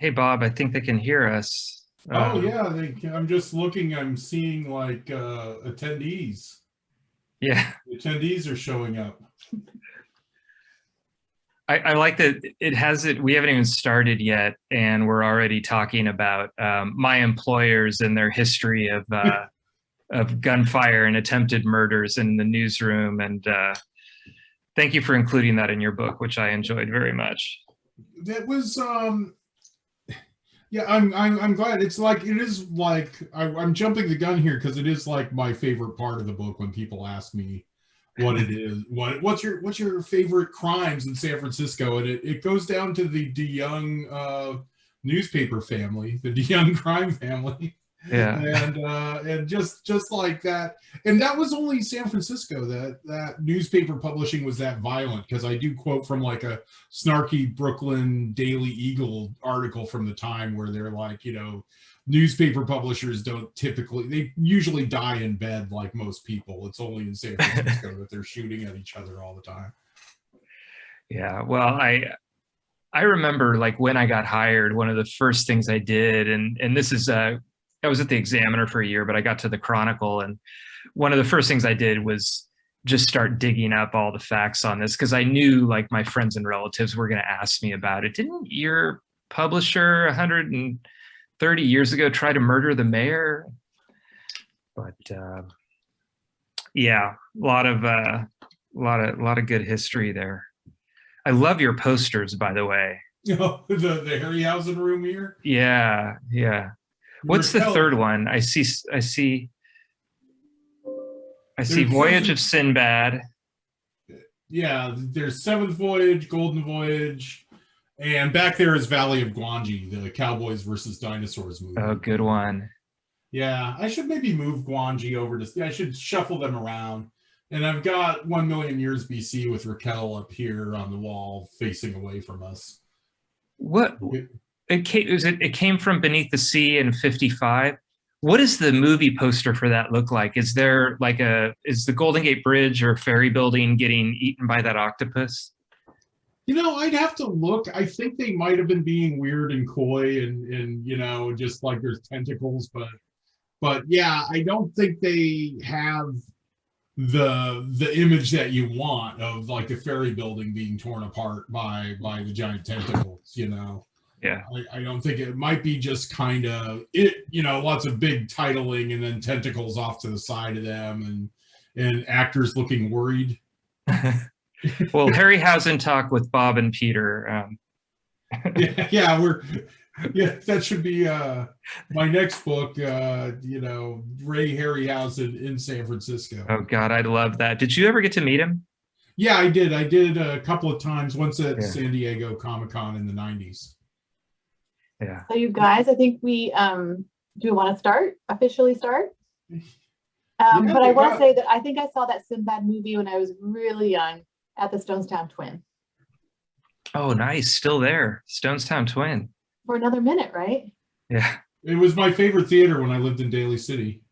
Hey, Bob, I think they can hear us. Oh yeah, I'm just looking. I'm seeing like attendees. Yeah, The attendees are showing up. I like that it has it. We haven't even started yet, and we're already talking about my employers and their history of gunfire and attempted murders in the newsroom. And thank you for including that in your book, which I enjoyed very much. That was yeah. I'm glad. It's like it is like I'm jumping the gun here because it is like my favorite part of the book when people ask me what it is. What's your favorite crimes in San Francisco? And it goes down to the DeYoung newspaper family, the DeYoung crime family. Yeah. And just like that, and that was only San Francisco that newspaper publishing was that violent, because I do quote from like a snarky Brooklyn Daily Eagle article from the time where they're like, newspaper publishers they usually die in bed like most people. It's only in San Francisco that they're shooting at each other all the time. Yeah, well, I remember like when I got hired, one of the first things I did, and this is I was at the Examiner for a year, but I got to the Chronicle, and one of the first things I did was just start digging up all the facts on this, because I knew like my friends and relatives were going to ask me about it. Didn't your publisher 130 years ago try to murder the mayor? But yeah, a lot of good history there. I love your posters, by the way. The Harryhausen room here. Yeah. What's the third one? I see Voyage of Sinbad. Yeah, there's Seventh Voyage, Golden Voyage, and back there is Valley of Gwangi, the Cowboys versus Dinosaurs movie. Oh, good one. Yeah, I should maybe move Gwangi over to. I should shuffle them around. And I've got 1 million years BC with Raquel up here on the wall, facing away from us. What? It came from beneath the sea in 55. What does the movie poster for that look like? Is there like is the Golden Gate Bridge or ferry building getting eaten by that octopus? I'd have to look. I think they might have been being weird and coy and just like there's tentacles, but yeah, I don't think they have the image that you want of like the ferry building being torn apart by the giant tentacles. Yeah, I don't think it might be just kind of lots of big titling and then tentacles off to the side of them and actors looking worried. Well, Harryhausen talk with Bob and Peter. That should be my next book. Ray Harryhausen in San Francisco. Oh God, I love that. Did you ever get to meet him? Yeah, I did. I did a couple of times. Once at San Diego Comic-Con in the 90s. Yeah. So you guys, I think we do we want to officially start? But I want to say that I think I saw that Sinbad movie when I was really young at the Stonestown Twin. Oh, nice. Still there. Stonestown Twin. For another minute, right? Yeah. It was my favorite theater when I lived in Daly City.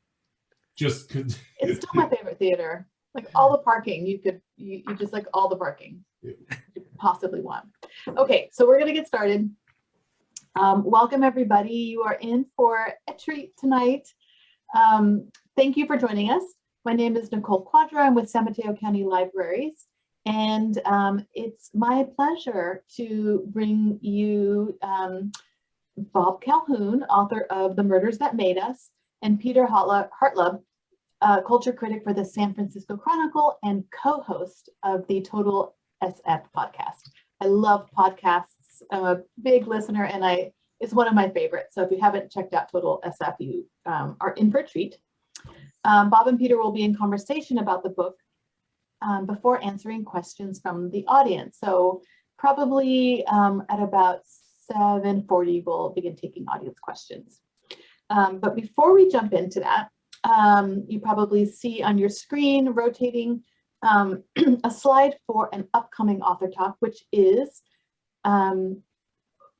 It's still my favorite theater. Like all the parking, you just like all the parking you could possibly want. Okay, so we're gonna get started. Welcome everybody. You are in for a treat tonight. Thank you for joining us. My name is Nicole Quadra. I'm with San Mateo County Libraries. And it's my pleasure to bring you Bob Calhoun, author of The Murders That Made Us, and Peter Hartlaub, culture critic for the San Francisco Chronicle and co-host of the Total SF podcast. I love podcasts. I'm a big listener, and it's one of my favorites. So if you haven't checked out Total SF, you are in for a treat. Bob and Peter will be in conversation about the book before answering questions from the audience. So probably at about 7:40, we'll begin taking audience questions. But before we jump into that, you probably see on your screen rotating a slide for an upcoming author talk, which is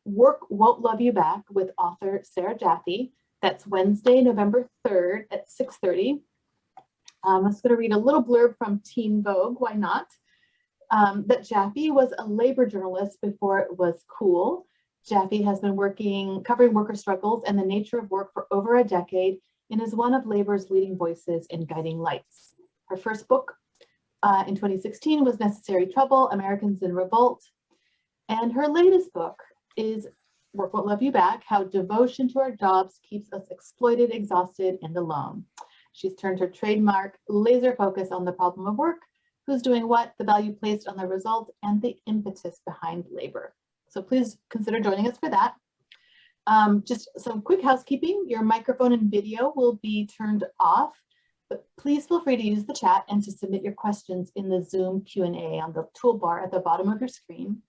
Work Won't Love You Back with author Sarah Jaffe. That's Wednesday, November 3rd at 6:30. I'm just going to read a little blurb from Teen Vogue, why not? That Jaffe was a labor journalist before it was cool. Jaffe has been covering worker struggles and the nature of work for over a decade and is one of labor's leading voices and guiding lights. Her first book in 2016 was Necessary Trouble, Americans in Revolt. And her latest book is Work Won't Love You Back, How Devotion to Our Jobs Keeps Us Exploited, Exhausted, and Alone. She's turned her trademark laser focus on the problem of work, who's doing what, the value placed on the result, and the impetus behind labor. So please consider joining us for that. Just some quick housekeeping. Your microphone and video will be turned off, but please feel free to use the chat and to submit your questions in the Zoom Q&A on the toolbar at the bottom of your screen.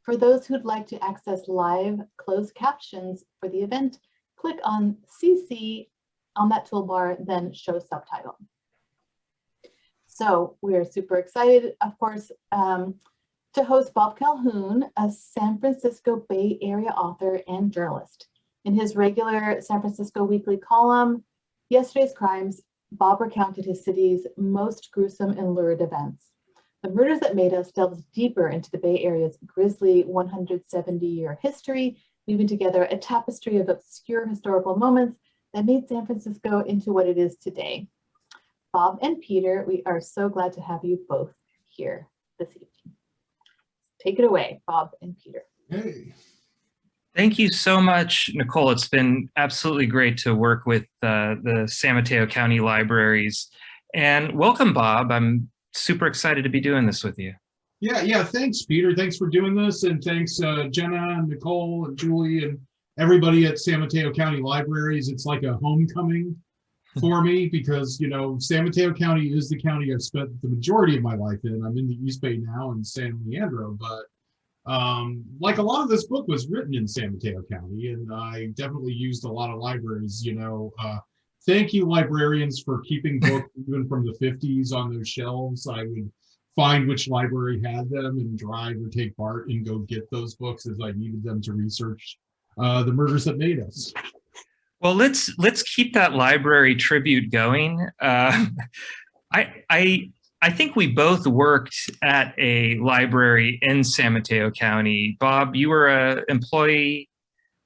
For those who'd like to access live closed captions for the event, click on CC on that toolbar, then show subtitle. So we're super excited, of course, to host Bob Calhoun, a San Francisco Bay Area author and journalist. In his regular San Francisco weekly column, Yesterday's Crimes, Bob recounted his city's most gruesome and lurid events. The Murders That Made Us delves deeper into the Bay Area's grisly 170-year history, weaving together a tapestry of obscure historical moments that made San Francisco into what it is today. Bob and Peter, we are so glad to have you both here this evening. Take it away, Bob and Peter. Hey. Thank you so much, Nicole. It's been absolutely great to work with the San Mateo County Libraries. And welcome, Bob. I'm super excited to be doing this with you. Yeah, thanks, Peter. Thanks for doing this. And thanks, Jenna and Nicole and Julie and everybody at San Mateo County Libraries. It's like a homecoming for me because, you know, San Mateo County is the county I've spent the majority of my life in. I'm in the East Bay now in San Leandro, but like a lot of this book was written in San Mateo County, and I definitely used a lot of libraries, you know. Thank you, librarians, for keeping books even from the 50s on those shelves. I would find which library had them and drive or take BART and go get those books as I needed them to research the murders that made us. Well, let's keep that library tribute going. I think we both worked at a library in San Mateo County. Bob, you were an employee,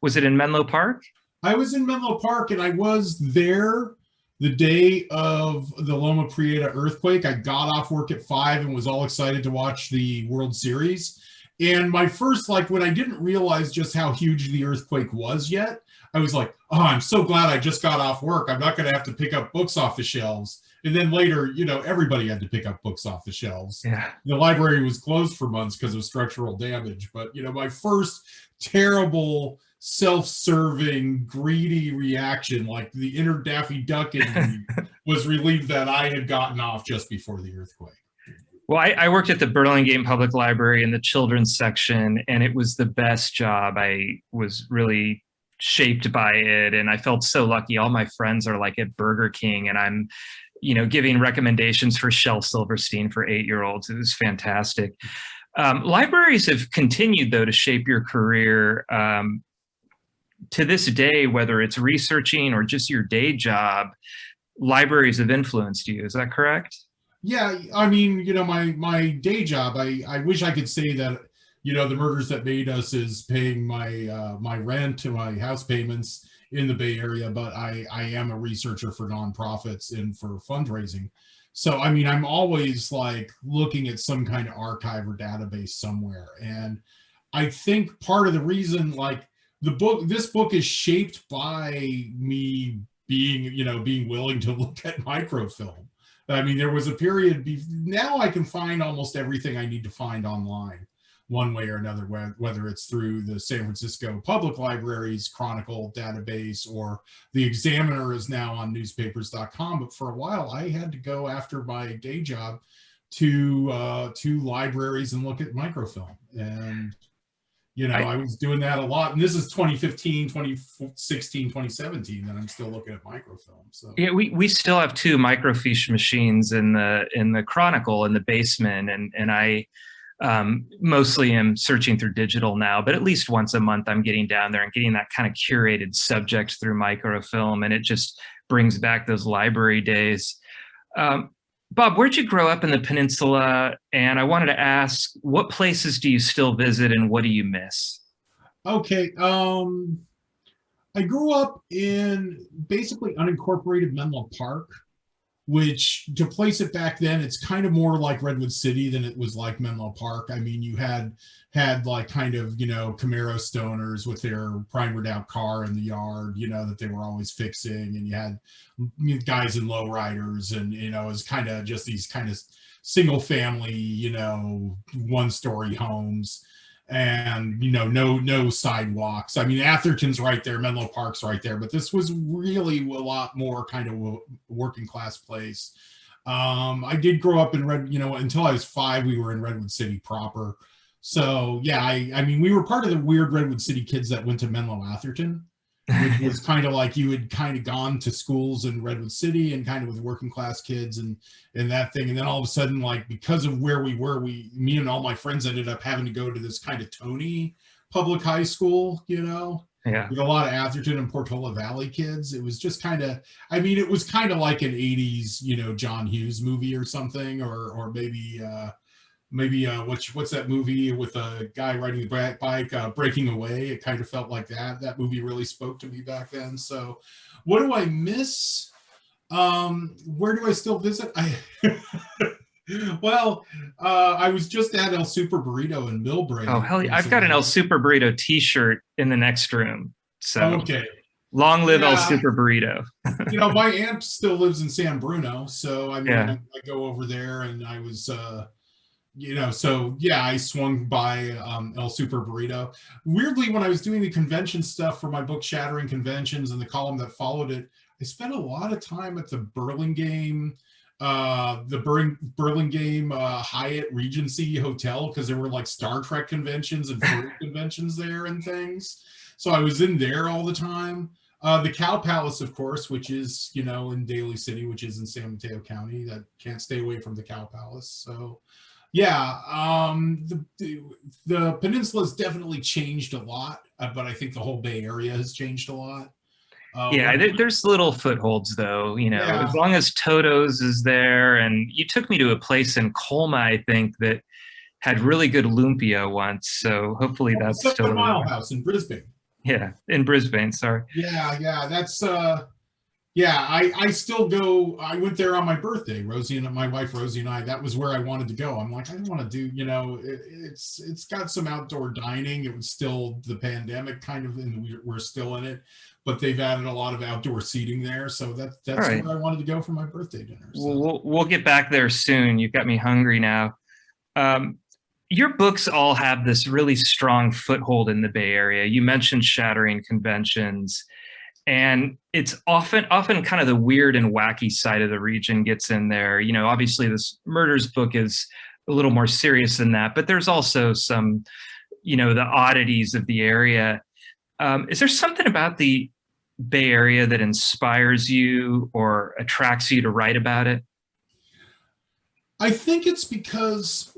was it in Menlo Park? I was in Menlo Park, and I was there the day of the Loma Prieta earthquake. I got off work at 5 and was all excited to watch the World Series. And my first, like, when I didn't realize just how huge the earthquake was yet, I was like, oh, I'm so glad I just got off work. I'm not going to have to pick up books off the shelves. And then later, you know, everybody had to pick up books off the shelves. Yeah. The library was closed for months because of structural damage. But, you know, my first terrible, self-serving, greedy reaction, like the inner Daffy Duck in me, was relieved that I had gotten off just before the earthquake. Well, I worked at the Burlingame Public Library in the children's section, and it was the best job. I was really shaped by it, and I felt so lucky. All my friends are like at Burger King, and I'm, you know, giving recommendations for Shel Silverstein for 8-year-olds. It was fantastic. Libraries have continued, though, to shape your career. To this day, whether it's researching or just your day job, libraries have influenced you. Is that correct? Yeah, I mean, you know, my day job, I wish I could say that, you know, the Murders That Made Us is paying my my rent and my house payments in the Bay Area, but I am a researcher for nonprofits and for fundraising. So, I mean, I'm always like looking at some kind of archive or database somewhere. And I think part of the reason, like, this book is shaped by me being willing to look at microfilm. I mean, there was a period, now I can find almost everything I need to find online, one way or another, whether it's through the San Francisco Public Libraries Chronicle database, or the Examiner is now on newspapers.com. But for a while, I had to go after my day job to libraries and look at microfilm. And, you know, I was doing that a lot. And this is 2015, 2016, 2017 that I'm still looking at microfilm. So yeah, we still have 2 microfiche machines in the Chronicle in the basement, and I mostly am searching through digital now, but at least once a month I'm getting down there and getting that kind of curated subject through microfilm, and it just brings back those library days. Bob, where'd you grow up in the Peninsula? And I wanted to ask, what places do you still visit and what do you miss? Okay. I grew up in basically unincorporated Menlo Park, which, to place it back then, it's kind of more like Redwood City than it was like Menlo Park. I mean, you had like kind of, Camaro stoners with their primered out car in the yard, that they were always fixing, and you had guys in lowriders, and it was kind of just these kind of single family, one-story homes, and no sidewalks. I mean, Atherton's right there, Menlo Park's right there, but this was really a lot more kind of a working class place. I did grow up in until I was 5, we were in Redwood City proper. So yeah, I mean, we were part of the weird Redwood City kids that went to Menlo Atherton, which was kind of like you had kind of gone to schools in Redwood City and kind of with working class kids and that thing. And then all of a sudden, like, because of where we were, me and all my friends ended up having to go to this kind of Tony public high school, Yeah. with a lot of Atherton and Portola Valley kids. It was just kind of, I mean, it was kind of like an 80s, John Hughes movie or something, or maybe what's that movie with a guy riding the bike, Breaking Away. It kind of felt like that movie really spoke to me back then. So what do I miss? Where do I still visit? Well, I was just at El Super Burrito in Millbrae. Oh, hell yeah. I've got an El Super Burrito t-shirt in the next room. So okay. Long live El Super Burrito. My aunt still lives in San Bruno, so I mean, Yeah. I go over there, and I was so yeah, I swung by El Super Burrito. Weirdly, when I was doing the convention stuff for my book Shattering Conventions and the column that followed it, I spent a lot of time at the Burlingame Hyatt Regency Hotel, because there were like Star Trek conventions and food conventions there and things. So I was in there all the time. The Cow Palace, of course, which is, in Daly City, which is in San Mateo County. That can't stay away from the Cow Palace. So yeah, the peninsula has definitely changed a lot, but I think the whole Bay Area has changed a lot. There's little footholds though, Yeah. as long as Toto's is there. And you took me to a place in Colma, I think, that had really good lumpia once. So hopefully that's still 7 Mile House in Brisbane. Yeah, in Brisbane, sorry. Yeah, that's I still go. I went there on my birthday. My wife Rosie and I, that was where I wanted to go. I'm like, I don't want to do, it's got some outdoor dining. It was still the pandemic kind of, and we're still in it, but they've added a lot of outdoor seating there. So that's right. where I wanted to go for my birthday dinner. So. We'll get back there soon. You've got me hungry now. Your books all have this really strong foothold in the Bay Area. You mentioned Shattering Conventions, and it's often kind of the weird and wacky side of the region gets in there. Obviously this murders book is a little more serious than that, but there's also some, the oddities of the area. Is there something about the Bay Area that inspires you or attracts you to write about it? I think it's because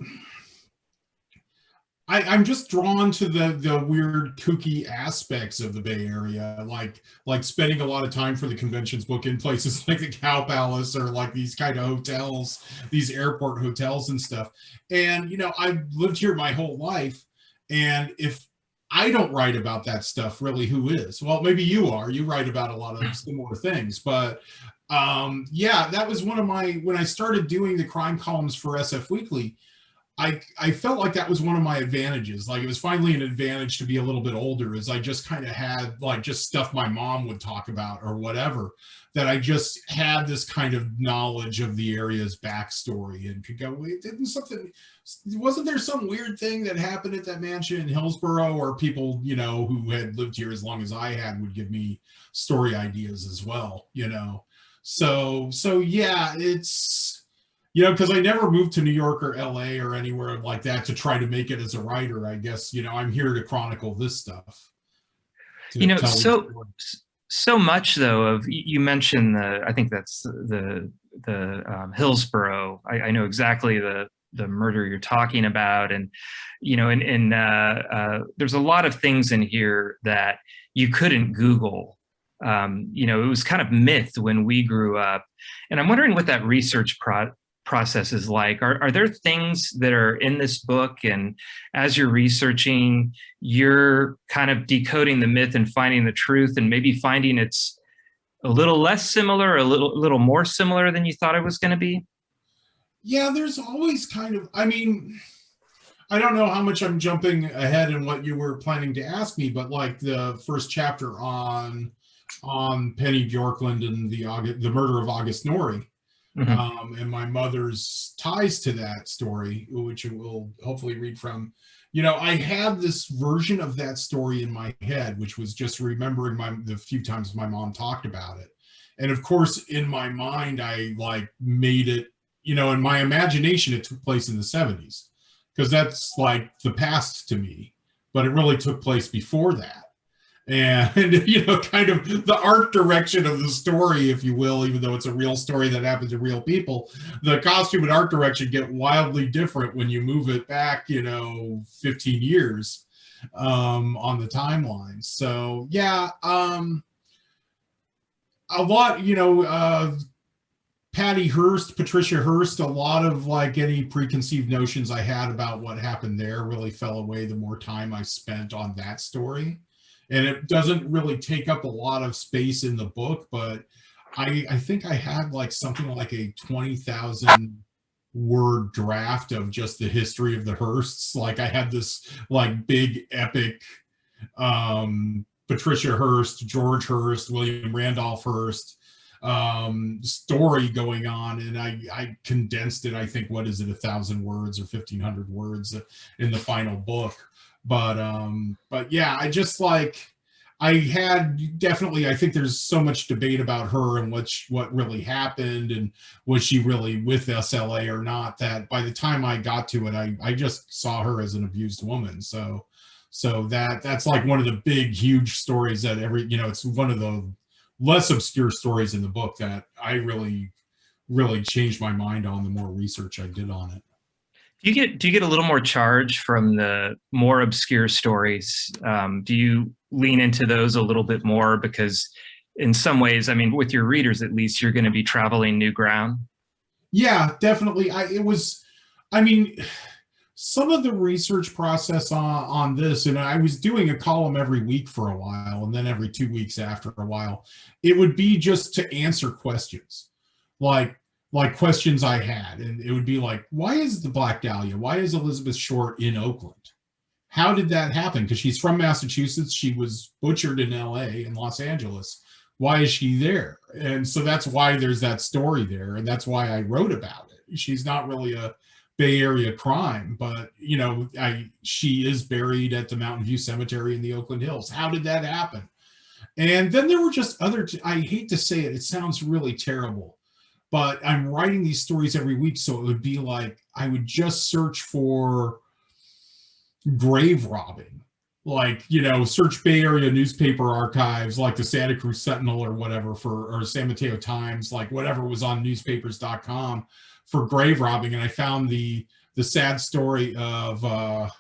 I'm just drawn to the weird kooky aspects of the Bay Area, like spending a lot of time for the conventions book in places like the Cow Palace, or like these kind of hotels, these airport hotels and stuff. And I've lived here my whole life, and if I don't write about that stuff, really, who is? Well, maybe you are. You write about a lot of similar things, but that was one of when I started doing the crime columns for SF Weekly. I felt like that was one of my advantages. Like, it was finally an advantage to be a little bit older, as I just kind of had like just stuff my mom would talk about or whatever, that I just had this kind of knowledge of the area's backstory and could go, wait, wasn't there some weird thing that happened at that mansion in Hillsborough? Or people, who had lived here as long as I had would give me story ideas as well, So yeah, it's, because I never moved to New York or LA or anywhere like that to try to make it as a writer. I guess, I'm here to chronicle this stuff. So much though of, you mentioned I think that's the Hillsborough. I know exactly the murder you're talking about. And, there's a lot of things in here that you couldn't Google. It was kind of myth when we grew up. And I'm wondering what that research process is like. Are there things that are in this book, and as you're researching, you're kind of decoding the myth and finding the truth, and maybe finding it's a little less similar, a little more similar than you thought it was going to be? Yeah, there's always kind of, I mean, I don't know how much I'm jumping ahead in what you were planning to ask me, but like the first chapter on Penny Bjorklund and the murder of August Norrie, and my mother's ties to that story, which we'll hopefully read from. You know, I had this version of that story in my head, which was just remembering the few times my mom talked about it. And of course, in my mind, I like made it, you know, in my imagination, it took place in the 70s, because that's like the past to me, but it really took place before that. And, you know, kind of the art direction of the story, if you will, even though it's a real story that happened to real people, the costume and art direction get wildly different when you move it back, you know, 15 years on the timeline. So, yeah, a lot, you know, Patty Hearst, Patricia Hearst, a lot of like any preconceived notions I had about what happened there really fell away the more time I spent on that story. And it doesn't really take up a lot of space in the book, but I think I had like something like a 20,000 word draft of just the history of the Hearsts. Like I had this like big epic Patricia Hearst, George Hearst, William Randolph Hearst story going on, and I condensed it. I think, what is it, 1,000 words or 1,500 words in the final book. But yeah, I just like, I had definitely, I think there's so much debate about her and what really happened, and was she really with SLA or not, that by the time I got to it, I just saw her as an abused woman. So that's like one of the big, huge stories that you know, it's one of the less obscure stories in the book that I really changed my mind on the more research I did on it. Do you get a little more charge from the more obscure stories? Do you lean into those a little bit more? Because in some ways, I mean, with your readers, at least, you're going to be traveling new ground. Yeah, definitely. I mean, some of the research process on this, and I was doing a column every week for a while, and then every 2 weeks after a while, it would be just to answer questions, like questions I had. And it would be like, why is the Black Dahlia? Why is Elizabeth Short in Oakland? How did that happen? Because she's from Massachusetts. She was butchered in LA and Los Angeles. Why is she there? And so that's why there's that story there. And that's why I wrote about it. She's not really a Bay Area crime, but you know, she is buried at the Mountain View Cemetery in the Oakland Hills. How did that happen? And then there were just I hate to say it, it sounds really terrible, but I'm writing these stories every week. So it would be like, I would just search for grave robbing, like, you know, search Bay Area newspaper archives, like the Santa Cruz Sentinel or whatever, or San Mateo Times, like whatever was on newspapers.com for grave robbing. And I found the sad story of,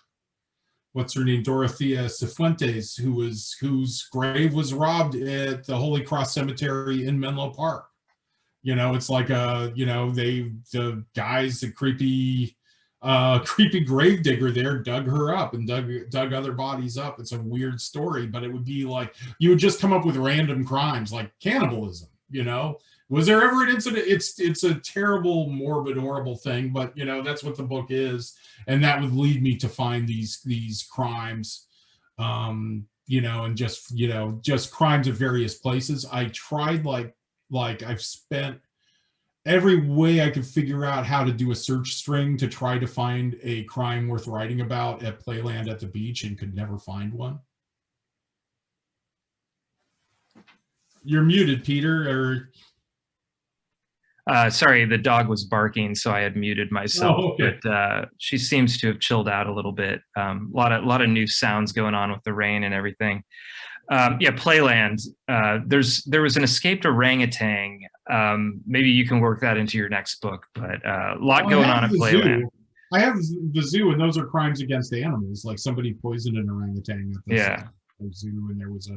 what's her name, Dorothea Cifuentes, whose grave was robbed at the Holy Cross Cemetery in Menlo Park. You know, it's like you know, the creepy grave digger there dug her up and dug other bodies up. It's a weird story, but it would be like, you would just come up with random crimes like cannibalism, you know. Was there ever an incident? It's a terrible, morbid, horrible thing, but you know, that's what the book is. And that would lead me to find these crimes, you know, and just, you know, just crimes of various places. I tried like I've spent every way I could figure out how to do a search string to try to find a crime worth writing about at Playland at the beach, and could never find one. You're muted, Peter, Sorry, the dog was barking, so I had muted myself. Oh, okay. But she seems to have chilled out a little bit. A lot of new sounds going on with the rain and everything. Yeah, Playland. There was an escaped orangutan. Maybe you can work that into your next book. But a lot going on at Playland. I have the zoo, and those are crimes against animals. Like somebody poisoned an orangutan at the zoo, and there was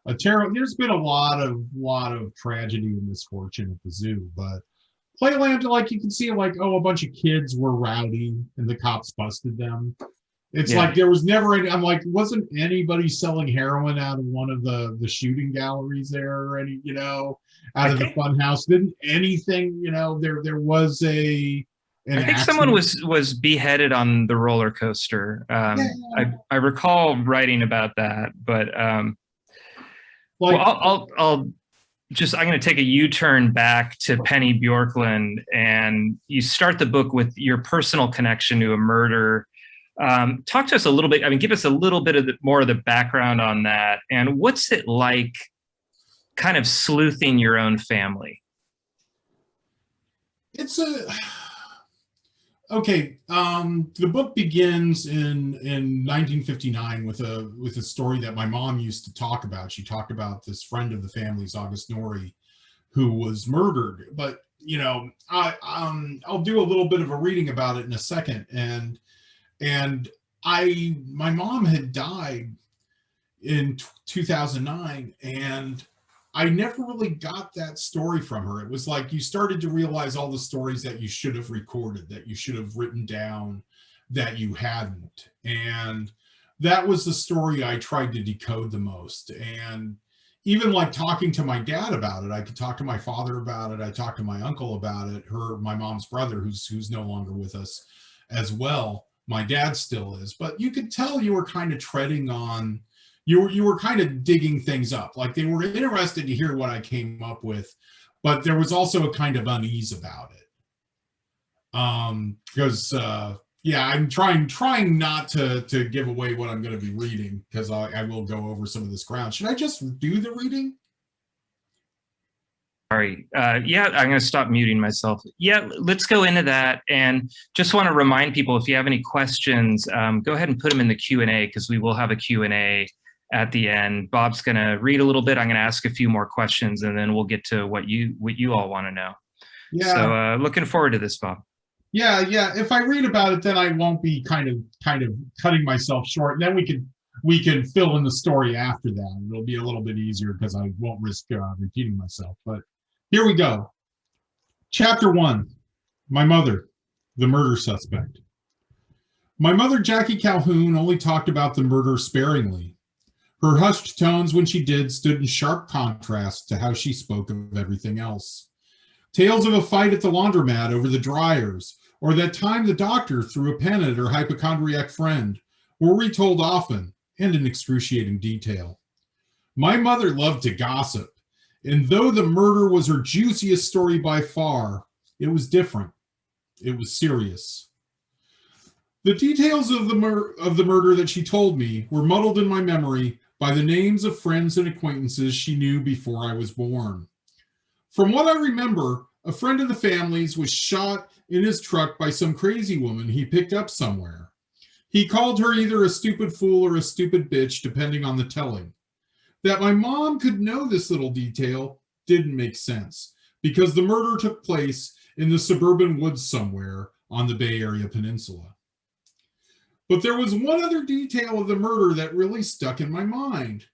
a terrible. There's been a lot of tragedy and misfortune at the zoo, but Playland, like you can see, like, oh, a bunch of kids were rowdy and the cops busted them. It's like there was never any. I'm like, wasn't anybody selling heroin out of one of the shooting galleries there, or any, out of the fun house? Didn't anything, there was a. I think someone was beheaded on the roller coaster. I recall writing about that, but I'll just, I'm going to take a U-turn back to Penny Bjorklund, and you start the book with your personal connection to a murder. Talk to us a little bit. I mean, give us a little bit of more of the background on that, and what's it like, kind of sleuthing your own family? It's okay. The book begins in 1959 with a story that my mom used to talk about. She talked about this friend of the family's, August Norrie, who was murdered. But I'll do a little bit of a reading about it in a second. And my mom had died in 2009, and I never really got that story from her. It was like you started to realize all the stories that you should have recorded, that you should have written down, that you hadn't. And that was the story I tried to decode the most. And even like talking to my dad about it, I could talk to my father about it. I talked to my uncle about it, my mom's brother, who's no longer with us as well. My dad still is, but you could tell you were kind of treading on, you were kind of digging things up. Like they were interested to hear what I came up with, but there was also a kind of unease about it. Because I'm trying not to give away what I'm going to be reading, because I will go over some of this ground. Should I just do the reading? Sorry. I'm going to stop muting myself. Yeah, let's go into that. And just want to remind people, if you have any questions, go ahead and put them in the Q&A, because we will have a Q&A at the end. Bob's going to read a little bit. I'm going to ask a few more questions, and then we'll get to what you all want to know. Yeah. So looking forward to this, Bob. Yeah. If I read about it, then I won't be kind of cutting myself short. And then we can fill in the story after that. It'll be a little bit easier because I won't risk repeating myself. But here we go. Chapter 1, My Mother, the Murder Suspect. My mother, Jackie Calhoun, only talked about the murder sparingly. Her hushed tones when she did stood in sharp contrast to how she spoke of everything else. Tales of a fight at the laundromat over the dryers, or that time the doctor threw a pen at her hypochondriac friend, were retold often and in excruciating detail. My mother loved to gossip, and though the murder was her juiciest story by far, it was different. It was serious. The details of the murder that she told me were muddled in my memory by the names of friends and acquaintances she knew before I was born. From what I remember, a friend of the family's was shot in his truck by some crazy woman he picked up somewhere. He called her either a stupid fool or a stupid bitch, depending on the telling. That my mom could know this little detail didn't make sense, because the murder took place in the suburban woods somewhere on the Bay Area Peninsula. But there was one other detail of the murder that really stuck in my mind.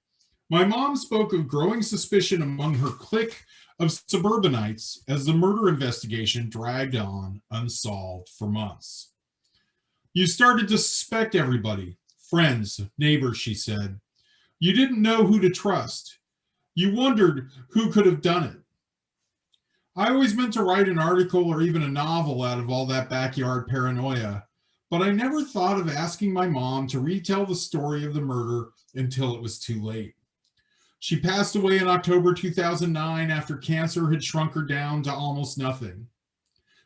My mom spoke of growing suspicion among her clique of suburbanites as the murder investigation dragged on unsolved for months. You started to suspect everybody, friends, neighbors, she said. You didn't know who to trust. You wondered who could have done it. I always meant to write an article or even a novel out of all that backyard paranoia, but I never thought of asking my mom to retell the story of the murder until it was too late. She passed away in October 2009 after cancer had shrunk her down to almost nothing.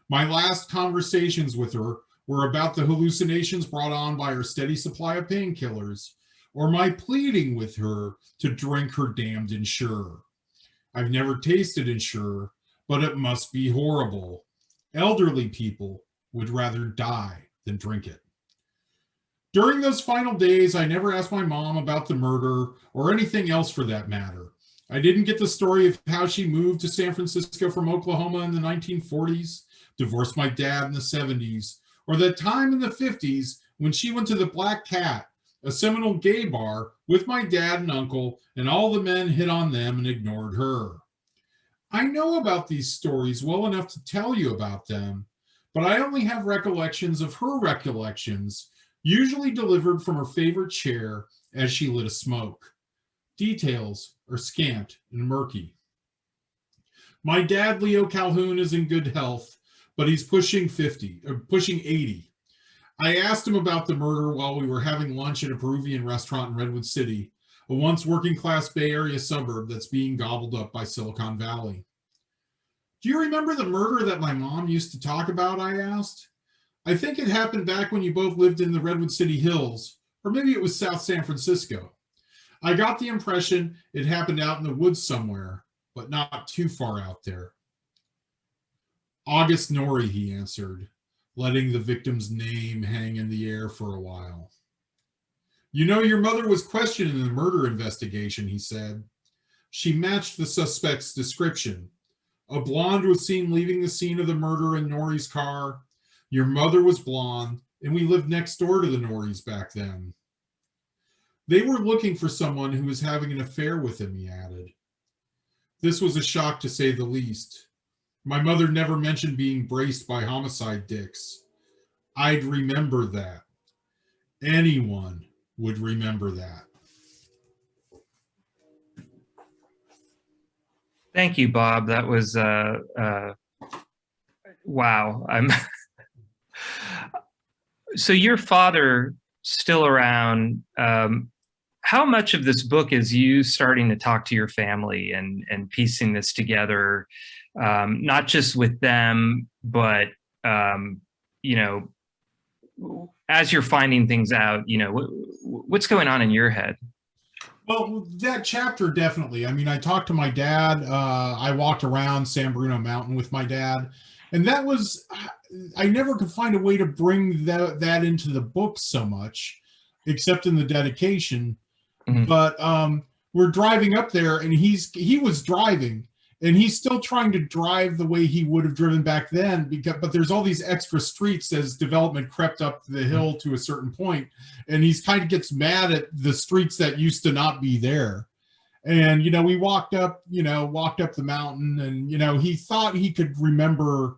My last conversations with her were about the hallucinations brought on by her steady supply of painkillers, or my pleading with her to drink her damned Ensure. I've never tasted Ensure, but it must be horrible. Elderly people would rather die than drink it. During those final days, I never asked my mom about the murder or anything else for that matter. I didn't get the story of how she moved to San Francisco from Oklahoma in the 1940s, divorced my dad in the 70s, or that time in the 50s when she went to the Black Cat, a Seminole gay bar, with my dad and uncle, and all the men hit on them and ignored her. I know about these stories well enough to tell you about them, but I only have recollections of her recollections, usually delivered from her favorite chair as she lit a smoke. Details are scant and murky. My dad, Leo Calhoun, is in good health, but he's pushing 50, or pushing 80. I asked him about the murder while we were having lunch at a Peruvian restaurant in Redwood City, a once working class Bay Area suburb that's being gobbled up by Silicon Valley. Do you remember the murder that my mom used to talk about? I asked. I think it happened back when you both lived in the Redwood City Hills, or maybe it was South San Francisco. I got the impression it happened out in the woods somewhere, but not too far out there. August Norrie, he answered, letting the victim's name hang in the air for a while. You know, your mother was questioned in the murder investigation, he said. She matched the suspect's description. A blonde was seen leaving the scene of the murder in Norrie's car. Your mother was blonde, and we lived next door to the Norries back then. They were looking for someone who was having an affair with him, he added. This was a shock to say the least. My mother never mentioned being braced by homicide dicks. I'd remember that. Anyone would remember that. Thank you, Bob. That was wow. So your father still around. How much of this book is you starting to talk to your family and piecing this together, not just with them, but you know, as you're finding things out, you know, what's going on in your head? Well, that chapter, definitely. I mean, I talked to my dad. I walked around San Bruno Mountain with my dad. And that was, I never could find a way to bring that into the book so much, except in the dedication. Mm-hmm. But we're driving up there, and he was driving, and he's still trying to drive the way he would have driven back then. But there's all these extra streets as development crept up the hill to a certain point, and he's kind of gets mad at the streets that used to not be there. And we walked up the mountain, and he thought he could remember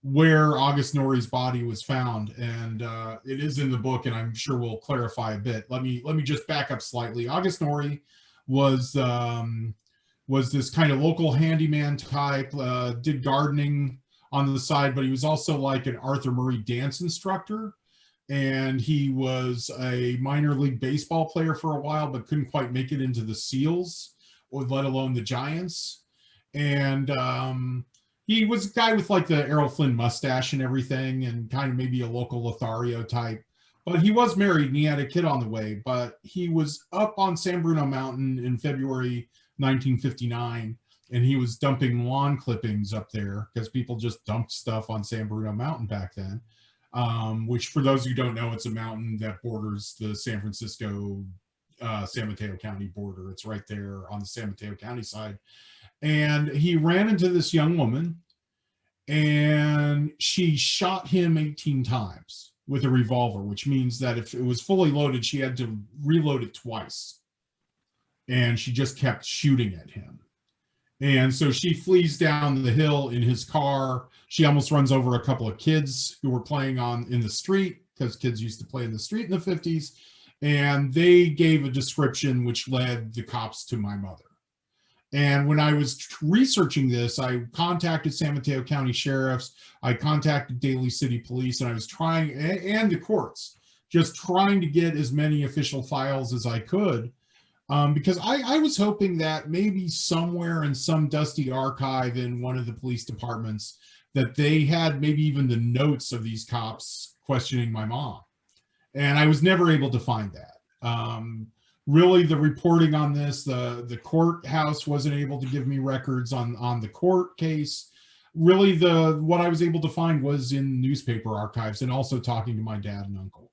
where August Norrie's body was found, and it is in the book, and I'm sure we'll clarify a bit. Let me just back up slightly. August Norrie was this kind of local handyman type, did gardening on the side, but he was also like an Arthur Murray dance instructor, and he was a minor league baseball player for a while, but couldn't quite make it into the Seals, or let alone the Giants. And he was a guy with like the Errol Flynn mustache and everything, and kind of maybe a local Lothario type. But he was married, and he had a kid on the way. But he was up on San Bruno Mountain in February 1959, and he was dumping lawn clippings up there, because people just dumped stuff on San Bruno Mountain back then, which, for those who don't know, it's a mountain that borders the San Francisco, San Mateo County border. It's right there on the San Mateo County side. And he ran into this young woman, and she shot him 18 times with a revolver, which means that if it was fully loaded, she had to reload it twice. And she just kept shooting at him. And so she flees down the hill in his car. She almost runs over a couple of kids who were playing in the street, because kids used to play in the street in the 50s. And they gave a description which led the cops to my mother. And when I was researching this, I contacted San Mateo County Sheriffs, I contacted Daly City Police, and I was trying, and the courts, just trying to get as many official files as I could. Because I was hoping that maybe somewhere in some dusty archive in one of the police departments, that they had maybe even the notes of these cops questioning my mom. And I was never able to find that. Really, the reporting on this, the courthouse wasn't able to give me records on the court case. Really, what I was able to find was in newspaper archives, and also talking to my dad and uncle.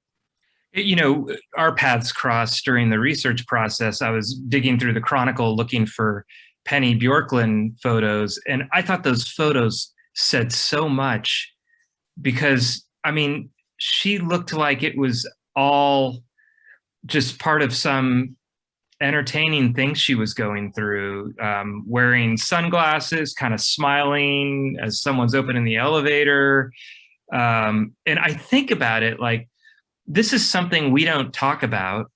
Our paths crossed during the research process. I was digging through the Chronicle looking for Penny Bjorklund photos, and I thought those photos said so much, because, I mean, she looked like it was all just part of some entertaining things she was going through, wearing sunglasses, kind of smiling as someone's opening the elevator. And I think about it like, this is something we don't talk about.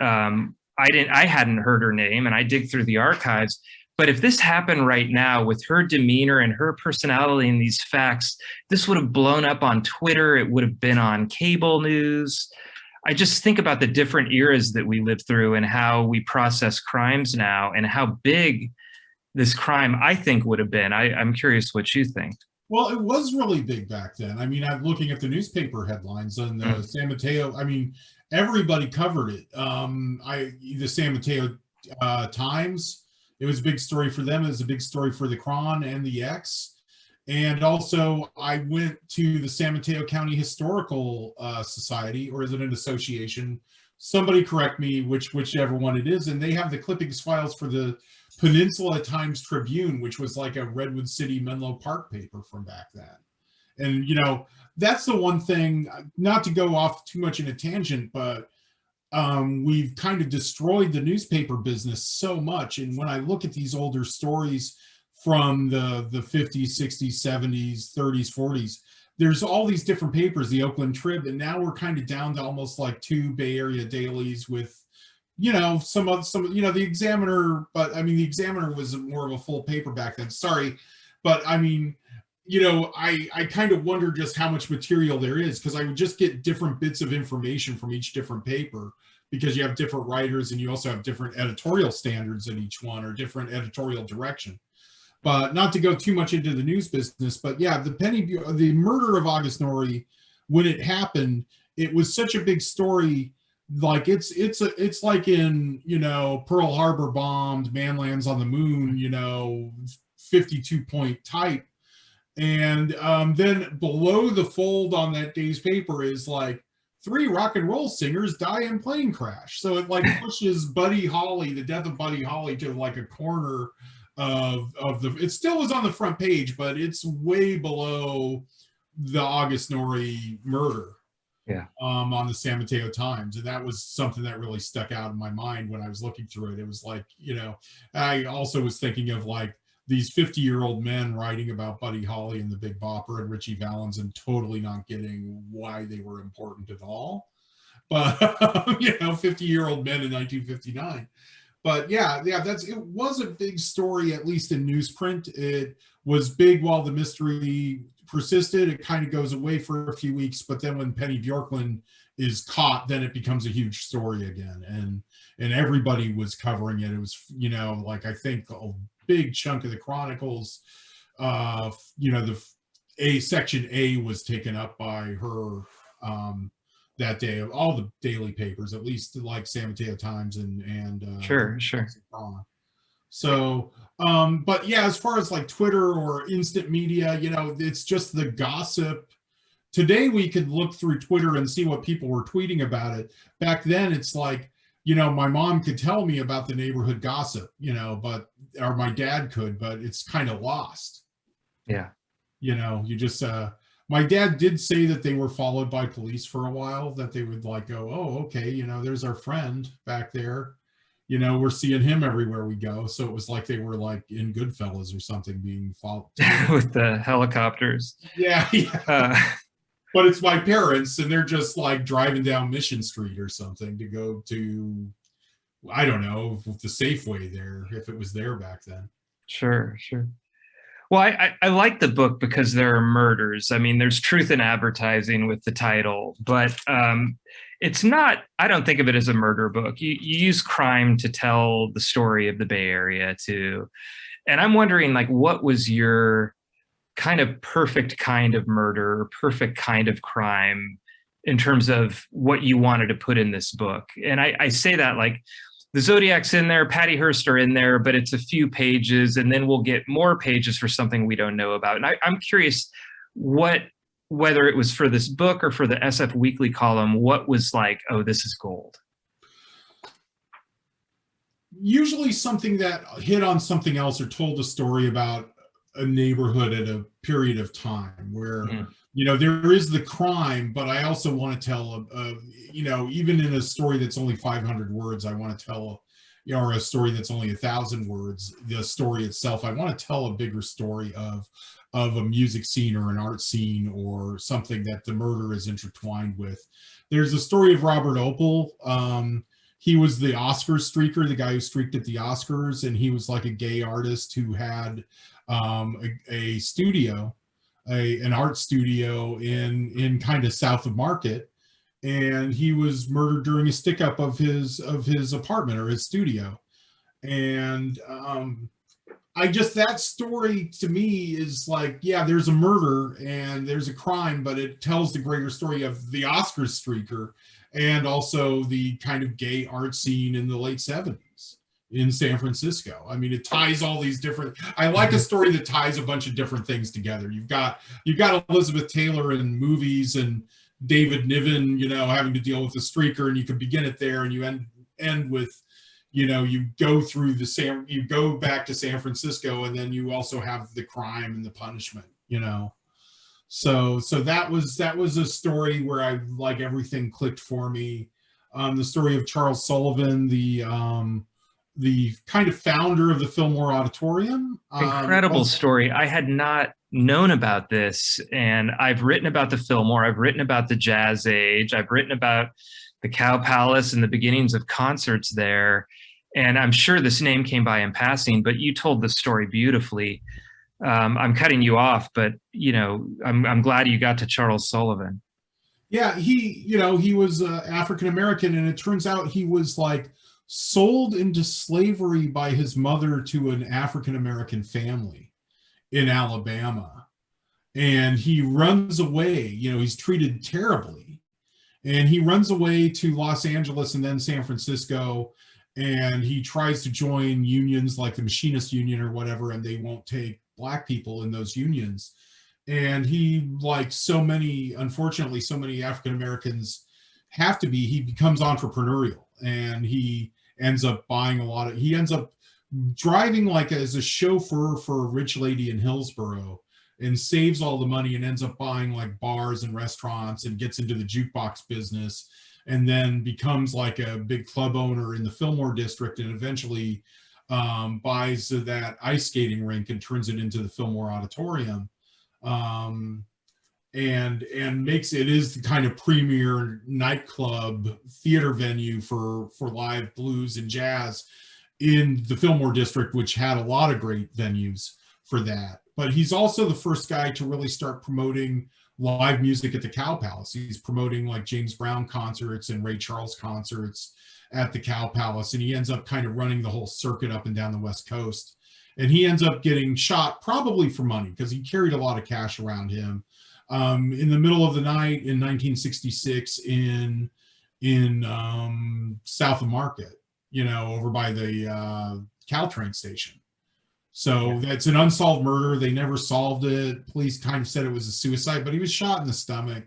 I hadn't heard her name, and I dig through the archives. But if this happened right now with her demeanor and her personality and these facts, this would have blown up on Twitter. It would have been on cable news. I just think about the different eras that we lived through and how we process crimes now and how big this crime, I think, would have been. I'm curious what you think. Well, it was really big back then. I mean, I'm looking at the newspaper headlines on the San Mateo. I mean, everybody covered it. The San Mateo Times, it was a big story for them. It was a big story for the Cron and the X. And also, I went to the San Mateo County Historical Society, or is it an association? Somebody correct me, whichever one it is. And they have the clippings files for the Peninsula Times Tribune, which was like a Redwood City Menlo Park paper from back then. And, you know, that's the one thing, not to go off too much in a tangent, but we've kind of destroyed the newspaper business so much. And when I look at these older stories from the 50s, 60s, 70s, 30s, 40s, there's all these different papers, the Oakland Trib, and now we're kind of down to almost like 2 Bay Area dailies with, you know, some, you know, the Examiner, but I mean, the Examiner was more of a full paper back then. Sorry. But I mean, you know, I kind of wonder just how much material there is, because I would just get different bits of information from each different paper, because you have different writers and you also have different editorial standards in each one, or different editorial direction. But not to go too much into the news business, but yeah, the murder of August Norrie, when it happened, it was such a big story. Like it's like in, you know, Pearl Harbor bombed, man lands on the moon, you know, 52-point type. And then below the fold on that day's paper is like 3 rock and roll singers die in plane crash. So it like pushes Buddy Holly, the death of Buddy Holly, to like a corner of the, it still was on the front page, but it's way below the August Norrie murder. Yeah. On the San Mateo Times. And that was something that really stuck out in my mind when I was looking through it. It was like, you know, I also was thinking of like these 50-year-old men writing about Buddy Holly and the Big Bopper and Richie Valens and totally not getting why they were important at all. But, you know, 50-year-old men in 1959. But yeah, it was a big story, at least in newsprint. It was big while the mystery persisted. It kind of goes away for a few weeks, but then when Penny Bjorklund is caught, then it becomes a huge story again, and everybody was covering it. It was, you know, like I think a big chunk of the Chronicles, you know, the section A was taken up by her that day, of all the daily papers, at least like San Mateo Times and Sure. So, but yeah, as far as like Twitter or instant media, you know, it's just the gossip. Today we could look through Twitter and see what people were tweeting about it. Back then it's like, you know, my mom could tell me about the neighborhood gossip, you know, or my dad could, but it's kind of lost. Yeah. You know, you just, my dad did say that they were followed by police for a while, that they would like go, oh, okay, you know, there's our friend back there. You know, we're seeing him everywhere we go. So it was like they were like in Goodfellas or something being followed. With the helicopters. Yeah. But it's my parents, and they're just like driving down Mission Street or something to go to, I don't know, the Safeway there, if it was there back then. Sure. Well, I like the book because there are murders. I mean, there's truth in advertising with the title, but it's not, I don't think of it as a murder book. You use crime to tell the story of the Bay Area too. And I'm wondering, like, what was your kind of perfect kind of murder, or perfect kind of crime in terms of what you wanted to put in this book? And I say that like, the Zodiac's in there, Patty Hearst are in there, but it's a few pages, and then we'll get more pages for something we don't know about. And I'm curious whether it was for this book or for the SF Weekly column, what was like, oh, this is gold? Usually something that hit on something else or told a story about a neighborhood at a period of time where, you know, there is the crime, but I also want to tell, you know, even in a story that's only 500 words, I want to tell, or a story that's only 1,000 words. The story itself, I want to tell a bigger story of a music scene or an art scene or something that the murder is intertwined with. There's a story of Robert Opel. He was the Oscar streaker, the guy who streaked at the Oscars, and he was like a gay artist who had a studio, an art studio in kind of south of Market, and he was murdered during a stick up of his apartment or his studio. And that story to me is like, yeah, there's a murder and there's a crime, but it tells the greater story of the Oscar streaker and also the kind of gay art scene in the late 70s in San Francisco. I mean, it ties all these different, I like a story that ties a bunch of different things together. You've got Elizabeth Taylor in movies and David Niven, having to deal with the streaker, and you can begin it there and you end with, you go back to San Francisco, and then you also have the crime and the punishment, So that was a story where I like everything clicked for me. The story of Charles Sullivan, the kind of founder of the Fillmore Auditorium. Incredible story. I had not known about this, and I've written about the Fillmore. I've written about the Jazz Age. I've written about the Cow Palace and the beginnings of concerts there. And I'm sure this name came by in passing, but you told the story beautifully. I'm cutting you off, but I'm glad you got to Charles Sullivan. Yeah, he was African American, and it turns out he was like sold into slavery by his mother to an African American family in Alabama, and he runs away. He's treated terribly, and he runs away to Los Angeles and then San Francisco. And he tries to join unions like the Machinist Union or whatever, and they won't take Black people in those unions. And he, like unfortunately, so many African Americans have to be, he becomes entrepreneurial, and he ends up he ends up driving like as a chauffeur for a rich lady in Hillsborough, and saves all the money and ends up buying like bars and restaurants and gets into the jukebox business, and then becomes like a big club owner in the Fillmore district, and eventually buys that ice skating rink and turns it into the Fillmore Auditorium, and makes it is the kind of premier nightclub theater venue for live blues and jazz in the Fillmore district, which had a lot of great venues for that. But he's also the first guy to really start promoting live music at the Cow Palace. He's promoting like James Brown concerts and Ray Charles concerts at the Cow Palace, and he ends up kind of running the whole circuit up and down the West Coast. And he ends up getting shot, probably for money, because he carried a lot of cash around him, in the middle of the night in 1966 in south of Market, over by the Caltrain station. So that's an unsolved murder. They never solved it. Police kind of said it was a suicide, but he was shot in the stomach,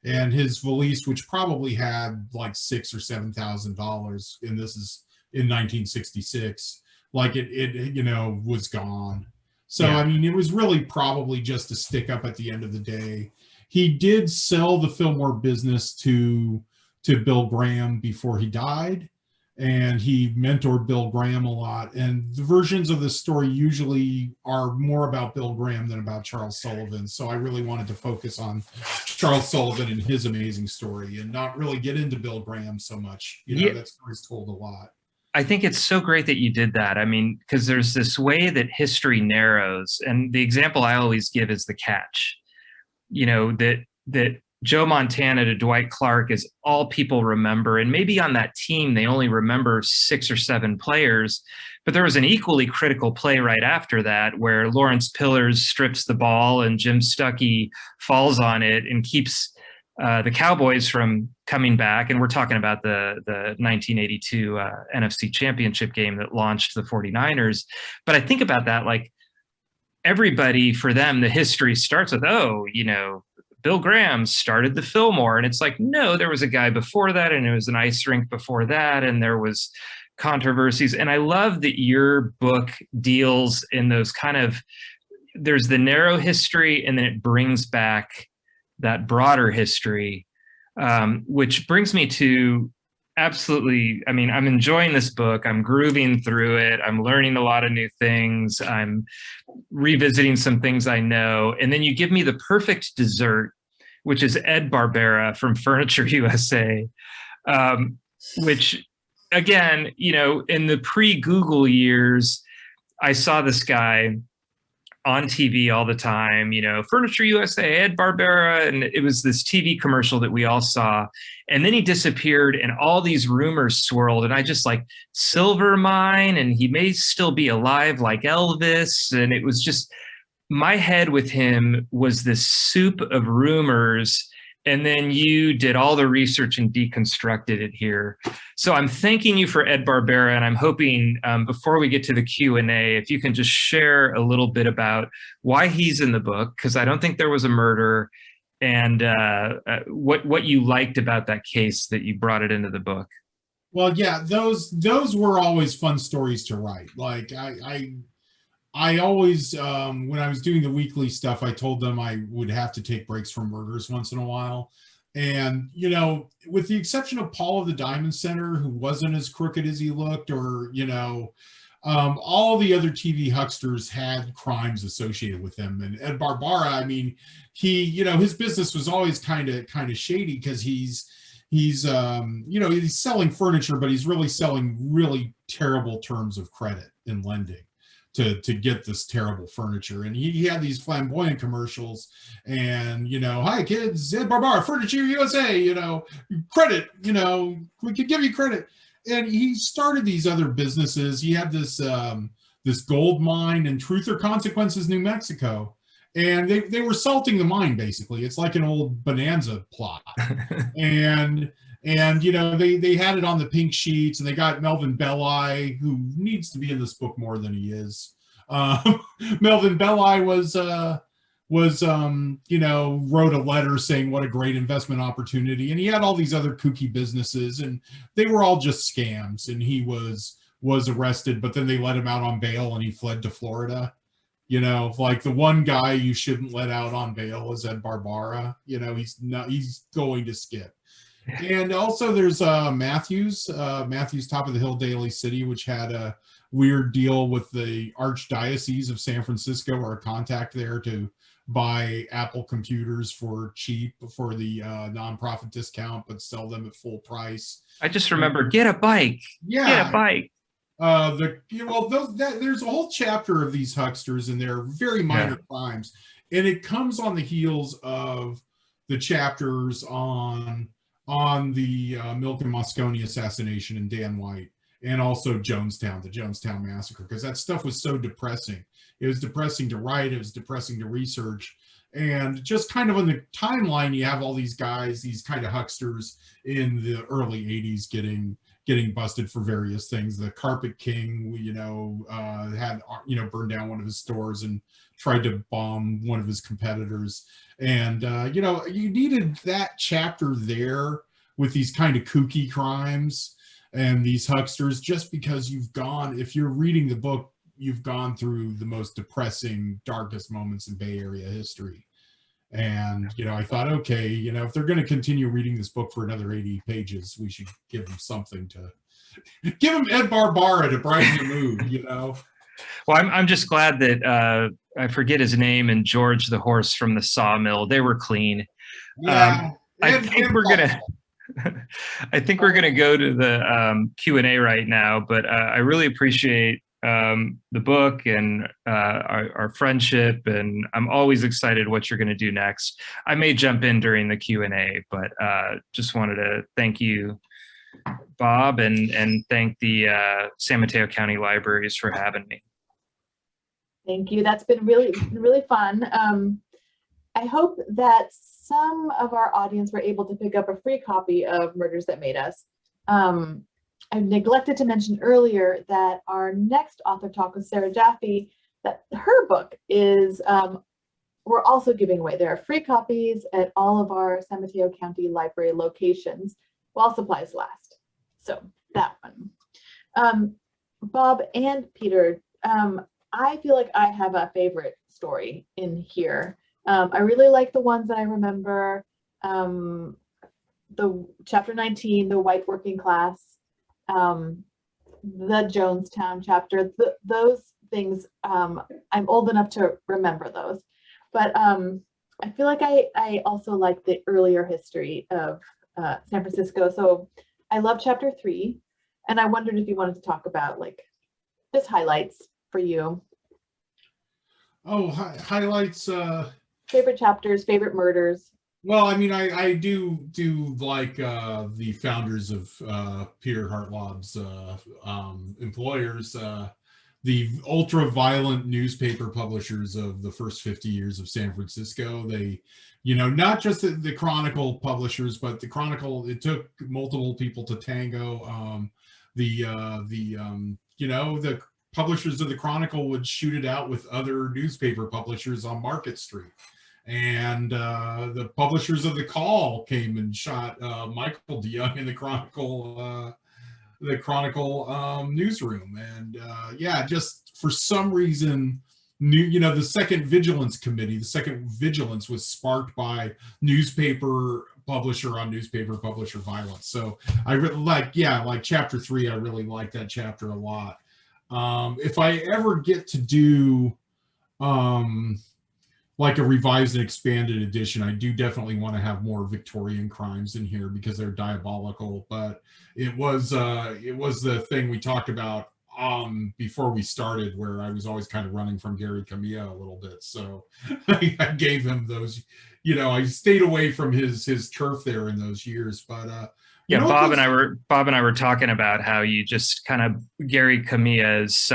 and his valise, which probably had like $6,000 or $7,000, and this is in 1966, like it was gone. So I mean, it was really probably just a stick up at the end of the day. He did sell the Fillmore business to Bill Graham before he died, and he mentored Bill Graham a lot. And the versions of the story usually are more about Bill Graham than about Charles Sullivan. So I really wanted to focus on Charles Sullivan and his amazing story, and not really get into Bill Graham so much. That story's told a lot. I think it's so great that you did that. I mean, because there's this way that history narrows, and the example I always give is the catch. That Joe Montana to Dwight Clark is all people remember. And maybe on that team, they only remember 6 or 7 players, but there was an equally critical play right after that where Lawrence Pillars strips the ball and Jim Stuckey falls on it and keeps the Cowboys from coming back. And we're talking about the 1982 NFC Championship game that launched the 49ers. But I think about that, like everybody, for them, the history starts with, Bill Graham started the Fillmore. And it's like, no, there was a guy before that, and it was an ice rink before that, and there was controversies. And I love that your book deals in those kind of, there's the narrow history, and then it brings back that broader history, which brings me to absolutely. I mean, I'm enjoying this book. I'm grooving through it. I'm learning a lot of new things. I'm revisiting some things I know. And then you give me the perfect dessert, which is Ed Barbera from Furniture USA, which, again, you know, in the pre-Google years, I saw this guy on TV all the time, you know, Furniture USA, Ed Barbera, and it was this TV commercial that we all saw. And then he disappeared and all these rumors swirled, and I just like, silver mine, and he may still be alive like Elvis. And it was just, my head with him was this soup of rumors. And then you did all the research and deconstructed it here. So I'm thanking you for Ed Barbera, and I'm hoping before we get to the Q&A, if you can just share a little bit about why he's in the book, because I don't think there was a murder, and what you liked about that case that you brought it into the book. Well, yeah, those were always fun stories to write. Like I always, when I was doing the weekly stuff, I told them I would have to take breaks from murders once in a while. And, you know, with the exception of Paul of the Diamond Center, who wasn't as crooked as he looked, or, you know, all the other TV hucksters had crimes associated with them. And Ed Barbera, I mean, he, you know, his business was always kind of shady, because he's you know, he's selling furniture, but he's really selling really terrible terms of credit and lending to get this terrible furniture. And he had these flamboyant commercials, and, you know, hi kids, Ed Barbera, Furniture USA, you know, credit, you know, we could give you credit. And he started these other businesses. He had this this gold mine in Truth or Consequences, New Mexico, and they were salting the mine, basically. It's like an old Bonanza plot. And you know, they had it on the pink sheets, and they got Melvin Belli, who needs to be in this book more than he is. Melvin Belli was you know, wrote a letter saying what a great investment opportunity, and he had all these other kooky businesses, and they were all just scams. And he was arrested, but then they let him out on bail, and he fled to Florida. You know, like the one guy you shouldn't let out on bail is Ed Barbera. You know, he's going to skip. And also there's Matthews Top of the Hill Daily City, which had a weird deal with the Archdiocese of San Francisco, or a contact there, to buy Apple computers for cheap for the nonprofit discount, but sell them at full price. I just remember, get a bike. Yeah. Get a bike. There's a whole chapter of these hucksters, and they're very minor crimes. And it comes on the heels of the chapters on the Milk and Moscone assassination and Dan White, and also the Jonestown massacre, because that stuff was so depressing. It was depressing to write, it was depressing to research, and just kind of on the timeline, you have all these guys, these kind of hucksters in the early 80s getting busted for various things. The Carpet King, you know, had, you know, burned down one of his stores and tried to bomb one of his competitors. And, you know, you needed that chapter there with these kind of kooky crimes and these hucksters, just because if you're reading the book, you've gone through the most depressing, darkest moments in Bay Area history. And, you know, I thought, okay, you know, if they're going to continue reading this book for another 80 pages, we should give them something to give them Ed Barbera to brighten the mood, you know? Well, I'm just glad that I forget his name, and George the horse from the sawmill, they were clean. Yeah. I think we're gonna go to the Q&A right now, but I really appreciate the book and our friendship, and I'm always excited what you're going to do next. I may jump in during the Q&A, but just wanted to thank you, Bob, and thank the San Mateo County Libraries for having me. Thank you. That's been really fun. I hope that some of our audience were able to pick up a free copy of Murders That Made Us. I neglected to mention earlier that our next author talk with Sarah Jaffe, that her book is, we're also giving away. There are free copies at all of our San Mateo County Library locations while supplies last. So that one. Bob and Peter, I feel like I have a favorite story in here. I really like the ones that I remember. the chapter 19, the white working class, the Jonestown chapter, those things, I'm old enough to remember those. But I feel like I also like the earlier history of San Francisco. So I love chapter 3. And I wondered if you wanted to talk about like just highlights for you. Oh, highlights. Favorite chapters, favorite murders. Well, I mean, I do like the founders of Peter Hartlaub's employers, the ultra-violent newspaper publishers of the first 50 years of San Francisco. They, not just the Chronicle publishers, but the Chronicle, it took multiple people to tango. The publishers of the Chronicle would shoot it out with other newspaper publishers on Market Street. And the publishers of the Call came and shot Michael DeYoung in the Chronicle newsroom. And just for some reason, the second vigilance committee, the second vigilance was sparked by newspaper publisher on newspaper publisher violence. So I really like chapter 3. I really like that chapter a lot. If I ever get to do like a revised and expanded edition, I do definitely want to have more Victorian crimes in here because they're diabolical. But it was the thing we talked about before we started, where I was always kind of running from Gary Camilla a little bit. So I gave him those, I stayed away from his turf there in those years. But Bob and I were talking about how you just kind of, Gary Camilla is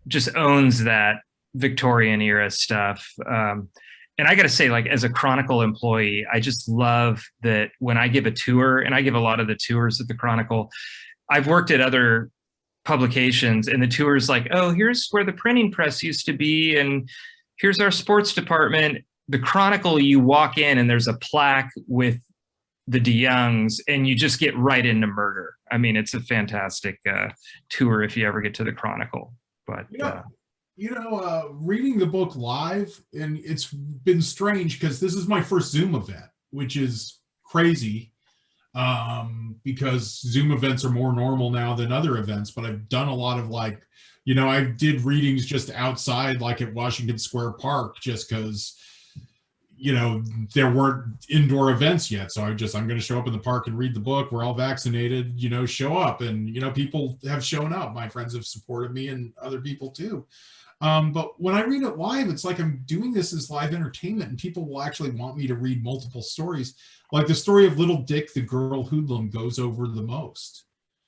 just owns that Victorian era stuff. And I got to say, like, as a Chronicle employee, I just love that when I give a tour, and I give a lot of the tours at the Chronicle, I've worked at other publications, and the tours like, oh, here's where the printing press used to be, and here's our sports department. The Chronicle, you walk in and there's a plaque with the DeYoungs, and you just get right into murder. I mean, it's a fantastic tour if you ever get to the Chronicle. But reading the book live, and it's been strange because this is my first Zoom event, which is crazy because Zoom events are more normal now than other events. But I've done a lot of I did readings just outside, like at Washington Square Park, just because there weren't indoor events yet. So I'm going to show up in the park and read the book. We're all vaccinated, show up. And, people have shown up. My friends have supported me and other people too. But when I read it live, it's like I'm doing this as live entertainment, and people will actually want me to read multiple stories. Like the story of Little Dick, the girl hoodlum, goes over the most.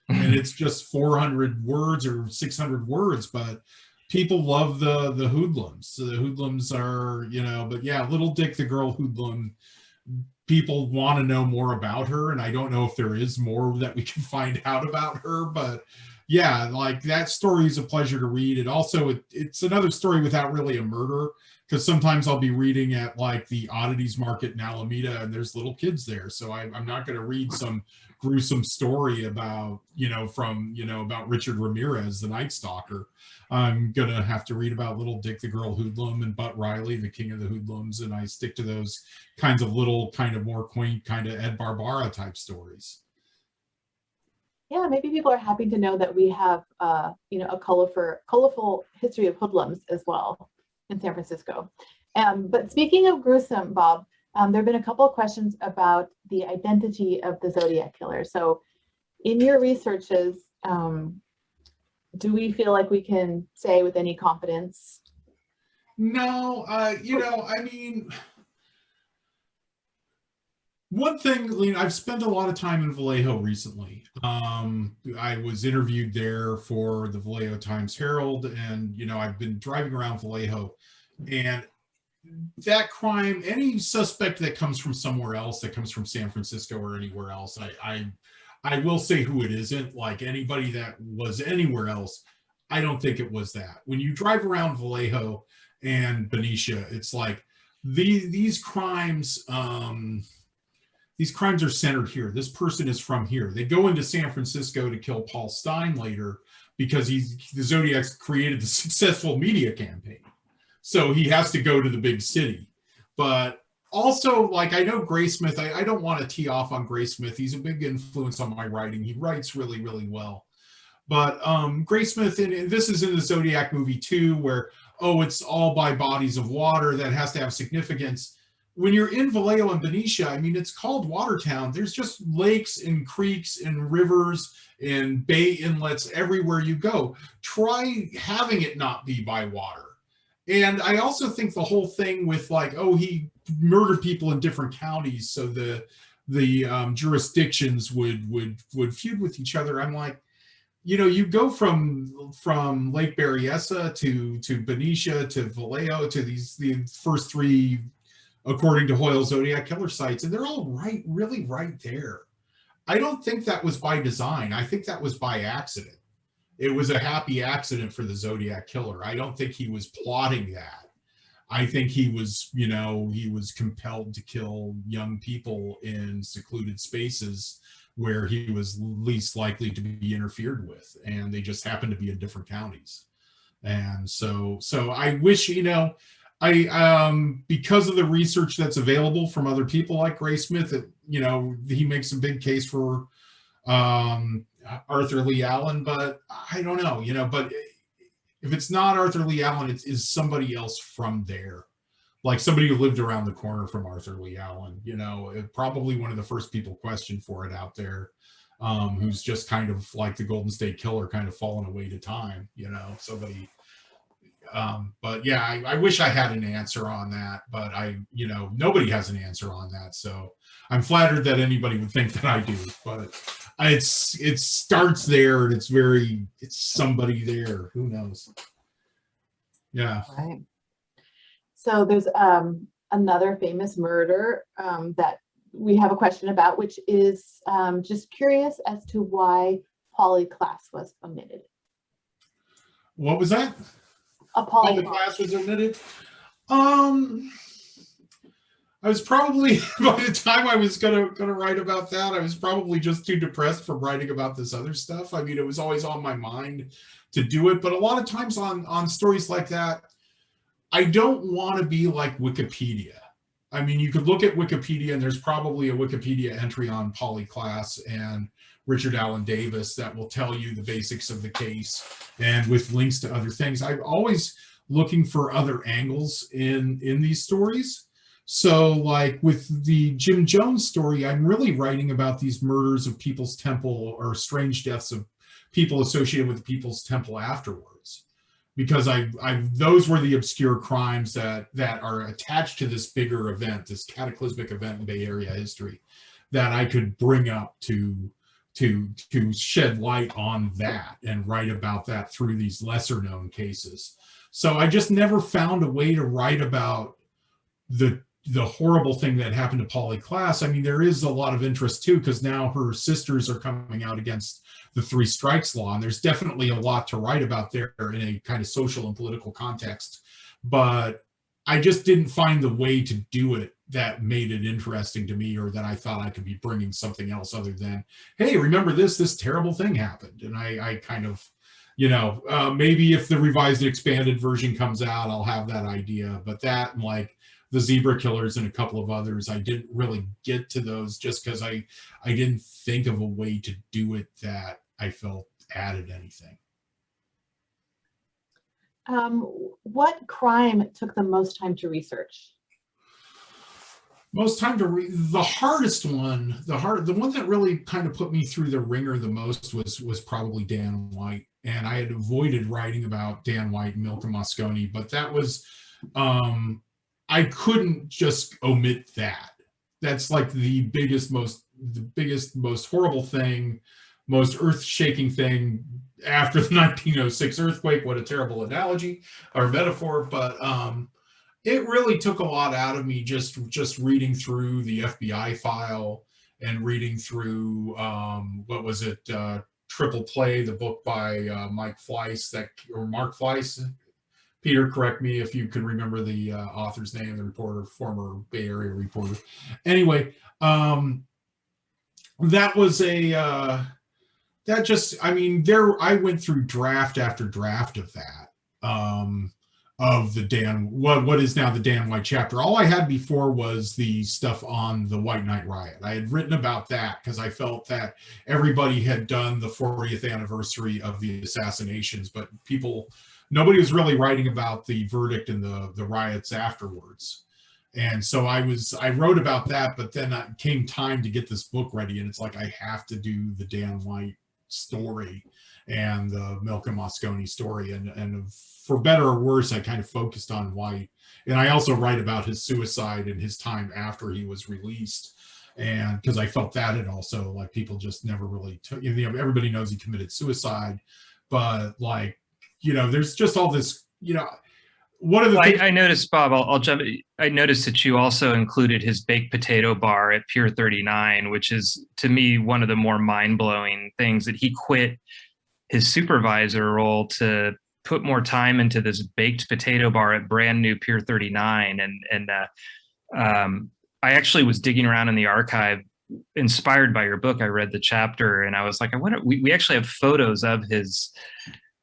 And it's just 400 words or 600 words, but people love the hoodlums. So the hoodlums are, but yeah, Little Dick, the girl hoodlum, people want to know more about her. And I don't know if there is more that we can find out about her, but yeah, like that story is a pleasure to read. And also it's another story without really a murder, because sometimes I'll be reading at like the oddities market in Alameda and there's little kids there. So I'm not going to read some gruesome story about, about Richard Ramirez, the Night Stalker. I'm going to have to read about Little Dick, the girl hoodlum, and Butt Riley, the king of the hoodlums. And I stick to those kinds of little, kind of more quaint, kind of Ed Barbara type stories. Yeah, maybe people are happy to know that we have, a colorful history of hoodlums as well in San Francisco. But speaking of gruesome, Bob, there have been a couple of questions about the identity of the Zodiac Killer. So in your researches, do we feel like we can say with any confidence? No, one thing, I've spent a lot of time in Vallejo recently. I was interviewed there for the Vallejo Times-Herald, and, I've been driving around Vallejo, and that crime, any suspect that comes from somewhere else, that comes from San Francisco or anywhere else, I will say who it isn't. Like anybody that was anywhere else, I don't think it was that. When you drive around Vallejo and Benicia, it's like these crimes are centered here. This person is from here. They go into San Francisco to kill Paul Stein later because the Zodiac's created the successful media campaign. So he has to go to the big city. But also, like, I know Graysmith, I don't want to tee off on Graysmith. He's a big influence on my writing. He writes really, really well. But Graysmith, and this is in the Zodiac movie too, where, oh, it's all by bodies of water that has to have significance. When you're in Vallejo and Benicia, I mean, it's called Watertown. There's just lakes and creeks and rivers and bay inlets everywhere you go. Try having it not be by water. And I also think the whole thing with, like, oh, he murdered people in different counties, so the jurisdictions would feud with each other. I'm like, you know, you go from Lake Berryessa to Benicia to Vallejo to the first three, according to Hoyle, Zodiac Killer sites, and they're all really right there. I don't think that was by design. I think that was by accident. It was a happy accident for the Zodiac Killer. I don't think he was plotting that. I think he was, you know, he was compelled to kill young people in secluded spaces where he was least likely to be interfered with, and they just happened to be in different counties. And so I wish, you know, because of the research that's available from other people like Graysmith, you know, he makes a big case for Arthur Lee Allen, but I don't know, you know, but if it's not Arthur Lee Allen, it is somebody else from there, like somebody who lived around the corner from Arthur Lee Allen, you know, probably one of the first people questioned for it out there, who's just kind of like the Golden State Killer, kind of fallen away to time, you know, somebody. But yeah, I wish I had an answer on that, but you know, nobody has an answer on that. So I'm flattered that anybody would think that I do, but it starts there, and it's somebody there. Who knows? Yeah. Right. So there's another famous murder that we have a question about, which is just curious as to why polyclass was omitted. What was that? A polyclass was omitted. I was probably, by the time I was gonna write about that, I was probably just too depressed from writing about this other stuff. I mean, it was always on my mind to do it, but a lot of times on stories like that, I don't want to be like Wikipedia. I mean, you could look at Wikipedia, and there's probably a Wikipedia entry on polyclass and Richard Allen Davis that will tell you the basics of the case and with links to other things. I'm always looking for other angles in these stories. So like with the Jim Jones story, I'm really writing about these murders of People's Temple, or strange deaths of people associated with the People's Temple afterwards, because those were the obscure crimes that are attached to this bigger event, this cataclysmic event in Bay Area history, that I could bring up to shed light on that and write about that through these lesser known cases. So I just never found a way to write about the horrible thing that happened to polyclass. I mean, there is a lot of interest too, because now her sisters are coming out against the three strikes law, and there's definitely a lot to write about there in a kind of social and political context. But I just didn't find the way to do it that made it interesting to me, or that I thought I could be bringing something else other than, hey, remember this terrible thing happened. And I kind of, you know, maybe if the revised and expanded version comes out, I'll have that idea. But that, and like the Zebra Killers and a couple of others, I didn't really get to those just because I didn't think of a way to do it that I felt added anything. What crime took the most time to research? Most time to read, the hardest one, the one that really kind of put me through the ringer the most was probably Dan White. And I had avoided writing about Dan White and Milka Mosconi, but that was, I couldn't just omit that. That's like the biggest, most horrible thing, most earth-shaking thing after the 1906 earthquake. What a terrible analogy or metaphor, but it really took a lot out of me just reading through the FBI file and reading through what was it, Triple Play, the book by Mark Fleiss. Peter, correct me if you can remember the author's name, the reporter, former Bay Area reporter. Anyway, that was I went through draft after draft of that. of the Dan, what is now the Dan White chapter. All I had before was the stuff on the White Night Riot. I had written about that because I felt that everybody had done the 40th anniversary of the assassinations, but nobody was really writing about the verdict and the riots afterwards. And so I wrote about that, but then it came time to get this book ready, and it's like I have to do the Dan White story and the Milka Moscone story, and for better or worse, I kind of focused on White, and I also write about his suicide and his time after he was released, and because I felt that it also, like, people just never really took, everybody knows he committed suicide, but like, there's just all this, one of the things I noticed, Bob, I'll jump. I noticed that you also included his baked potato bar at Pier 39, which is, to me, one of the more mind-blowing things, that he quit his supervisor role to put more time into this baked potato bar at brand new Pier 39. And I actually was digging around in the archive, inspired by your book. I read the chapter, and I was like, I wonder, we actually have photos of his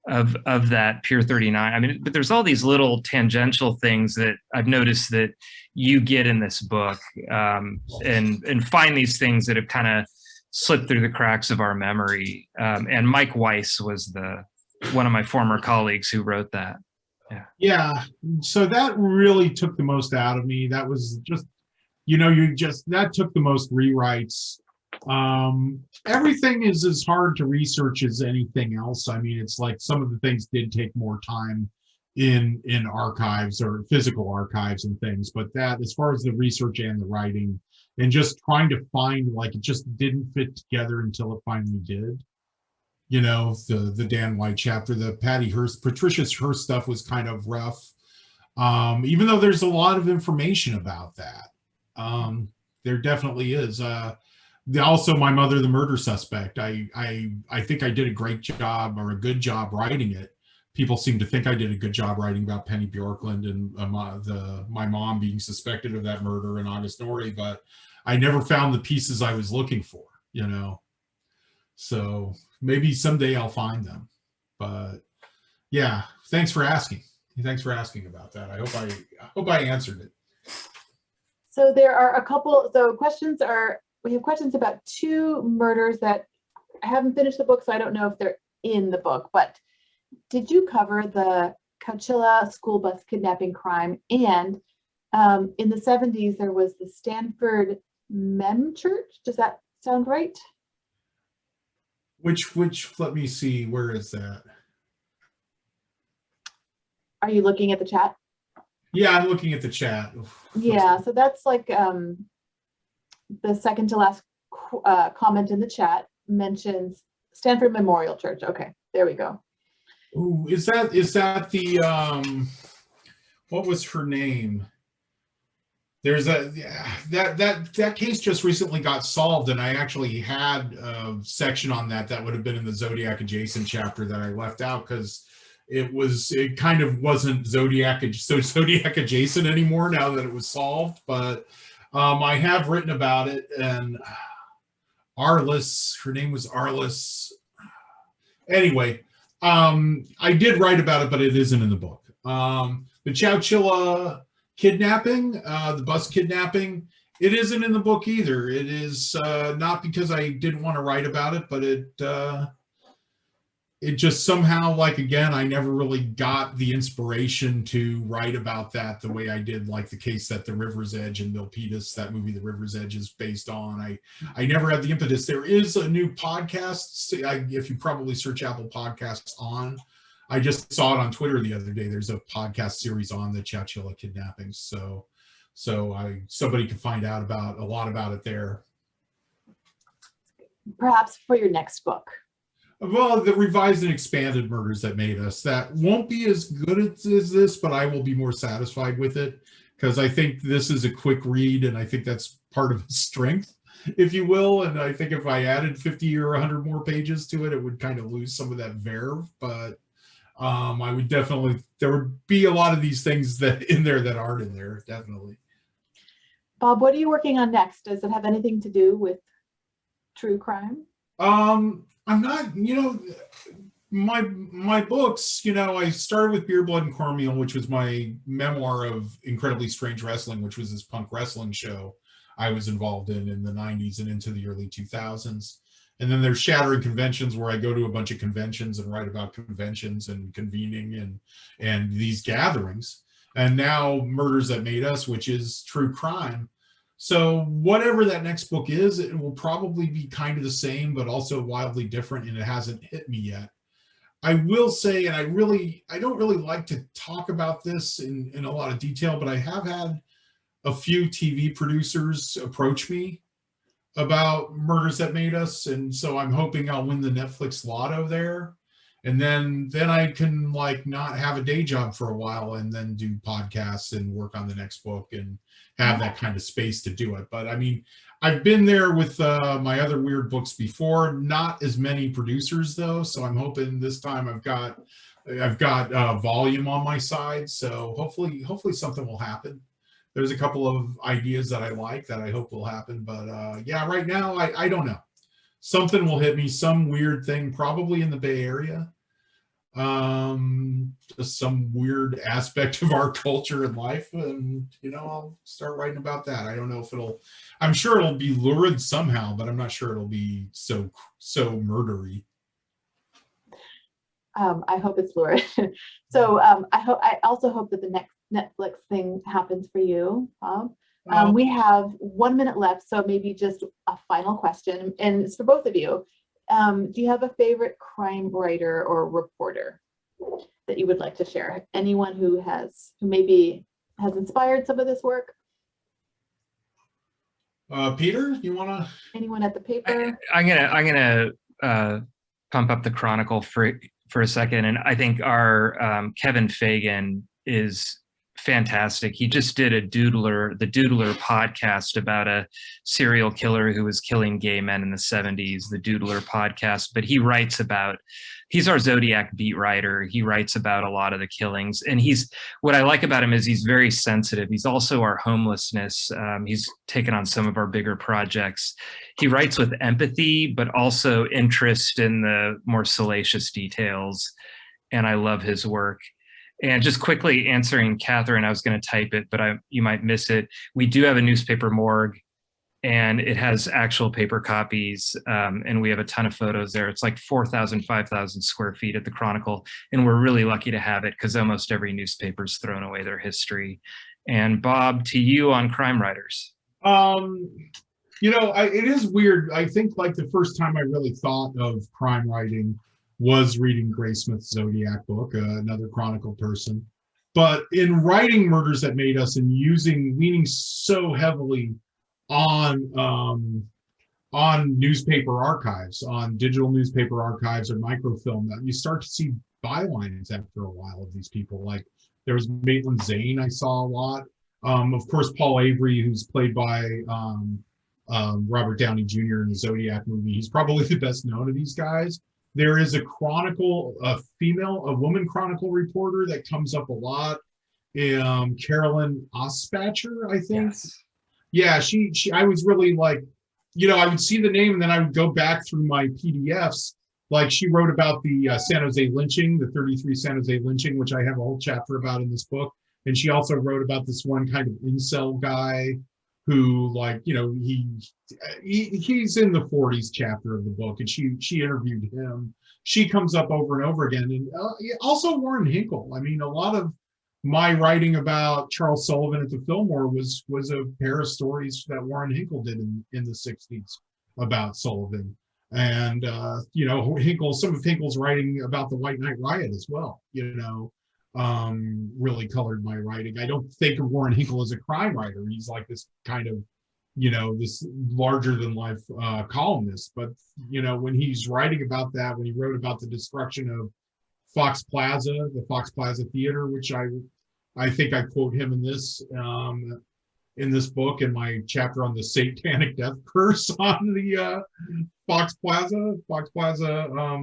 of that Pier 39. I mean, but there's all these little tangential things that I've noticed that you get in this book, and find these things that have kind of slipped through the cracks of our memory. And Mike Weiss was one of my former colleagues who wrote that. Yeah. So that really took the most out of me. That was just, that took the most rewrites. Everything is as hard to research as anything else. I mean, it's like some of the things did take more time in archives or physical archives and things, but that, as far as the research and the writing and just trying to find, like, it just didn't fit together until it finally did. The Dan White chapter, the Patty Hearst, Patricia Hearst stuff was kind of rough. Even though there's a lot of information about that. There definitely is. Also, My Mother, the Murder Suspect. I think I did a great job, or a good job, writing it. People seem to think I did a good job writing about Penny Bjorklund and my mom being suspected of that murder in August Norrie, but I never found the pieces I was looking for, So maybe someday I'll find them. But yeah, thanks for asking. Thanks for asking about that. I hope I answered it. So there are a couple. So we have questions about two murders that I haven't finished the book, so I don't know if they're in the book. But did you cover the Coachella school bus kidnapping crime? And in the 70s, there was the Stanford Mem Church. Does that sound right? Which, let me see, where is that? Are you looking at the chat? Yeah, I'm looking at the chat. Yeah, so that's like the second to last comment in the chat mentions Stanford Memorial Church. Okay, there we go. Ooh, is that the what was her name? There's that case just recently got solved, and I actually had a section on that would have been in the Zodiac adjacent chapter that I left out because it kind of wasn't Zodiac adjacent anymore now that it was solved. But I have written about it, and Arliss, her name was Arliss. Anyway, I did write about it, but it isn't in the book. The Chowchilla kidnapping, the bus kidnapping, it isn't in the book either. It is not because I didn't want to write about it, but it just somehow, like, again, I never really got the inspiration to write about that the way I did, like the case that The River's Edge and Milpitas, that movie The River's Edge, is based on. I never had the impetus. There is a new podcast, if you probably search Apple Podcasts on. I just saw it on Twitter the other day. There's a podcast series on the Chowchilla kidnappings, so somebody can find out a lot about it there. Perhaps for your next book. Well, the revised and expanded Murders That Made Us. That won't be as good as this, but I will be more satisfied with it because I think this is a quick read, and I think that's part of its strength, if you will. And I think if I added 50 or 100 more pages to it, it would kind of lose some of that verve. But I would definitely, there would be a lot of these things that in there that aren't in there, definitely. Bob, what are you working on next? Does it have anything to do with true crime? I'm not, my books, I started with Beer, Blood, and Cornmeal, which was my memoir of Incredibly Strange Wrestling, which was this punk wrestling show I was involved in the 90s and into the early 2000s. And then there's Shattering Conventions, where I go to a bunch of conventions and write about conventions and convening and these gatherings. And now Murders That Made Us, which is true crime. So whatever that next book is, it will probably be kind of the same, but also wildly different, and it hasn't hit me yet. I will say, and I don't really like to talk about this in a lot of detail, but I have had a few TV producers approach me about Murders That Made Us, and so I'm hoping I'll win the Netflix lotto there, and then I can not have a day job for a while and then do podcasts and work on the next book and have that kind of space to do it. But I mean, I've been there with my other weird books before, not as many producers though, so I'm hoping this time I've got volume on my side, so hopefully something will happen. There's a couple of ideas that I like that I hope will happen, but yeah, right now I don't know. Something will hit me, some weird thing, probably in the Bay Area. Just some weird aspect of our culture and life, and I'll start writing about that. I don't know if I'm sure it'll be lurid somehow, but I'm not sure it'll be so murdery. I hope it's lurid. So I also hope that the next Netflix thing happens for you, Bob. We have 1 minute left, so maybe just a final question, and it's for both of you. Do you have a favorite crime writer or reporter that you would like to share? Anyone who maybe has inspired some of this work? Peter, you want to? Anyone at the paper? I'm gonna pump up the Chronicle for a second, and I think our Kevin Fagan is fantastic. He just did the Doodler podcast about a serial killer who was killing gay men in the 70s, the Doodler podcast. But he's our Zodiac beat writer. He writes about a lot of the killings. And what I like about him is he's very sensitive. He's also our homelessness. He's taken on some of our bigger projects. He writes with empathy, but also interest in the more salacious details. And I love his work. And just quickly answering Catherine, I was going to type it, but you might miss it. We do have a newspaper morgue, and it has actual paper copies, and we have a ton of photos there. It's like 4,000, 5,000 square feet at the Chronicle, and we're really lucky to have it because almost every newspaper's thrown away their history. And Bob, to you on crime writers. It is weird. I think the first time I really thought of crime writing was reading Graysmith's Zodiac book, another Chronicle person. But in writing Murders That Made Us and leaning so heavily on newspaper archives, on digital newspaper archives or microfilm, that you start to see bylines after a while of these people. Like there was Maitland Zane I saw a lot. Of course, Paul Avery, who's played by Robert Downey Jr. in the Zodiac movie. He's probably the best known of these guys. There is a woman Chronicle reporter that comes up a lot. Carolyn Ospatcher, I think. Yes. Yeah, I was really I would see the name and then I would go back through my PDFs. Like she wrote about the San Jose lynching, the 33 San Jose lynching, which I have a whole chapter about in this book. And she also wrote about this one kind of incel guy who he's in the 40s chapter of the book, and she interviewed him. She comes up over and over again. And also Warren Hinkle. I mean, a lot of my writing about Charles Sullivan at the Fillmore was a pair of stories that Warren Hinkle did in the 60s about Sullivan. And some of Hinkle's writing about the White Night Riot as well, really colored my writing. I don't think of Warren Hinkle as a crime writer. He's like this kind of, this larger than life columnist. But, when he's writing about that, when he wrote about the destruction of Fox Plaza, the Fox Plaza Theater, which I think I quote him in this book in my chapter on the satanic death curse on the Fox Plaza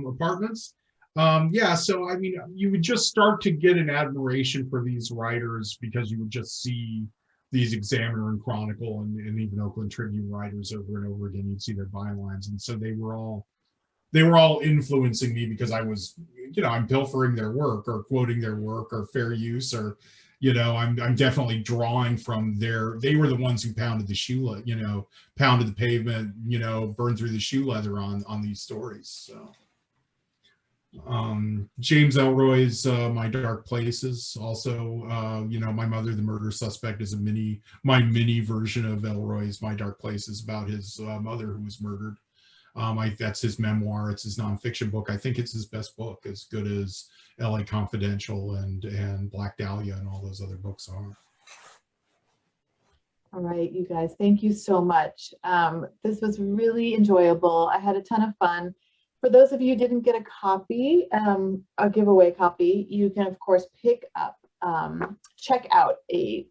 apartments. So I mean, you would just start to get an admiration for these writers because you would just see these Examiner and Chronicle and even Oakland Tribune writers over and over again. You'd see their bylines, and so they were all they were all influencing me because I was, I'm pilfering their work or quoting their work or fair use, or, I'm definitely drawing from they were the ones who pounded the pounded the pavement, burned through the shoe leather on these stories. So James Ellroy's My Dark Places, also, My Mother the Murder Suspect is my mini version of Ellroy's My Dark Places about his mother who was murdered. That's his memoir. It's his nonfiction book. I think it's his best book, as good as LA Confidential and Black Dahlia and all those other books are. All right, you guys, thank you so much. This was really enjoyable. I had a ton of fun. For those of you who didn't get a copy, a giveaway copy, you can of course check out a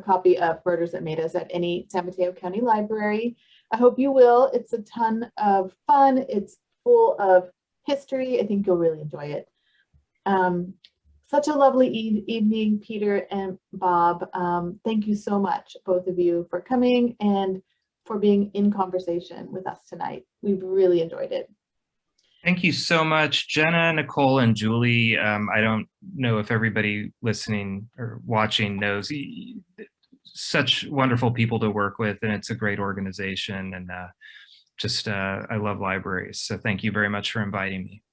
copy of Murders That Made Us at any San Mateo County Library. I hope you will. It's a ton of fun. It's full of history. I think you'll really enjoy it. Such a lovely evening, Peter and Bob. Thank you so much, both of you, for coming and for being in conversation with us tonight. We've really enjoyed it. Thank you so much, Jenna, Nicole, and Julie. I don't know if everybody listening or watching knows, such wonderful people to work with, and it's a great organization, and I love libraries. So thank you very much for inviting me.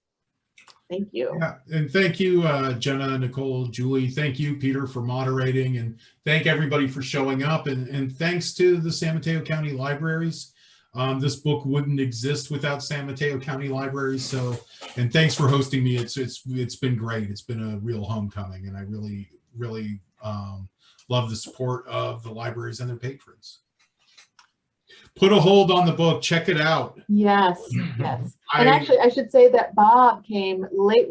Thank you. Yeah, and thank you, Jenna, Nicole, Julie. Thank you, Peter, for moderating, and thank everybody for showing up. And thanks to the San Mateo County Libraries. This book wouldn't exist without San Mateo County Libraries. So, and thanks for hosting me. It's been great. It's been a real homecoming, and I really, really love the support of the libraries and their patrons. Put a hold on the book. Check it out. Yes, yes. And actually, I should say that Bob came late.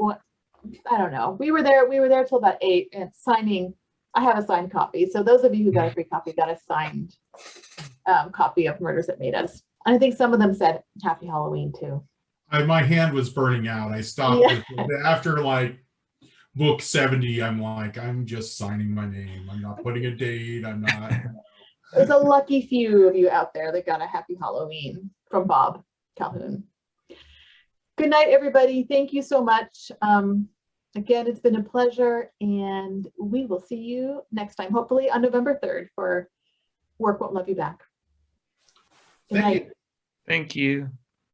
I don't know. We were there till about 8 and signing. I have a signed copy. So those of you who got a free copy got a signed copy of Murders That Made Us. And I think some of them said Happy Halloween too. My hand was burning out. I stopped after like book 70. I'm like, I'm just signing my name. I'm not putting a date. I'm not. There's a lucky few of you out there that got a Happy Halloween from Bob Calhoun. Good night, everybody. Thank you so much. Again, it's been a pleasure, and we will see you next time, hopefully on November 3rd for Work Won't Love You Back. Good night. Thank you.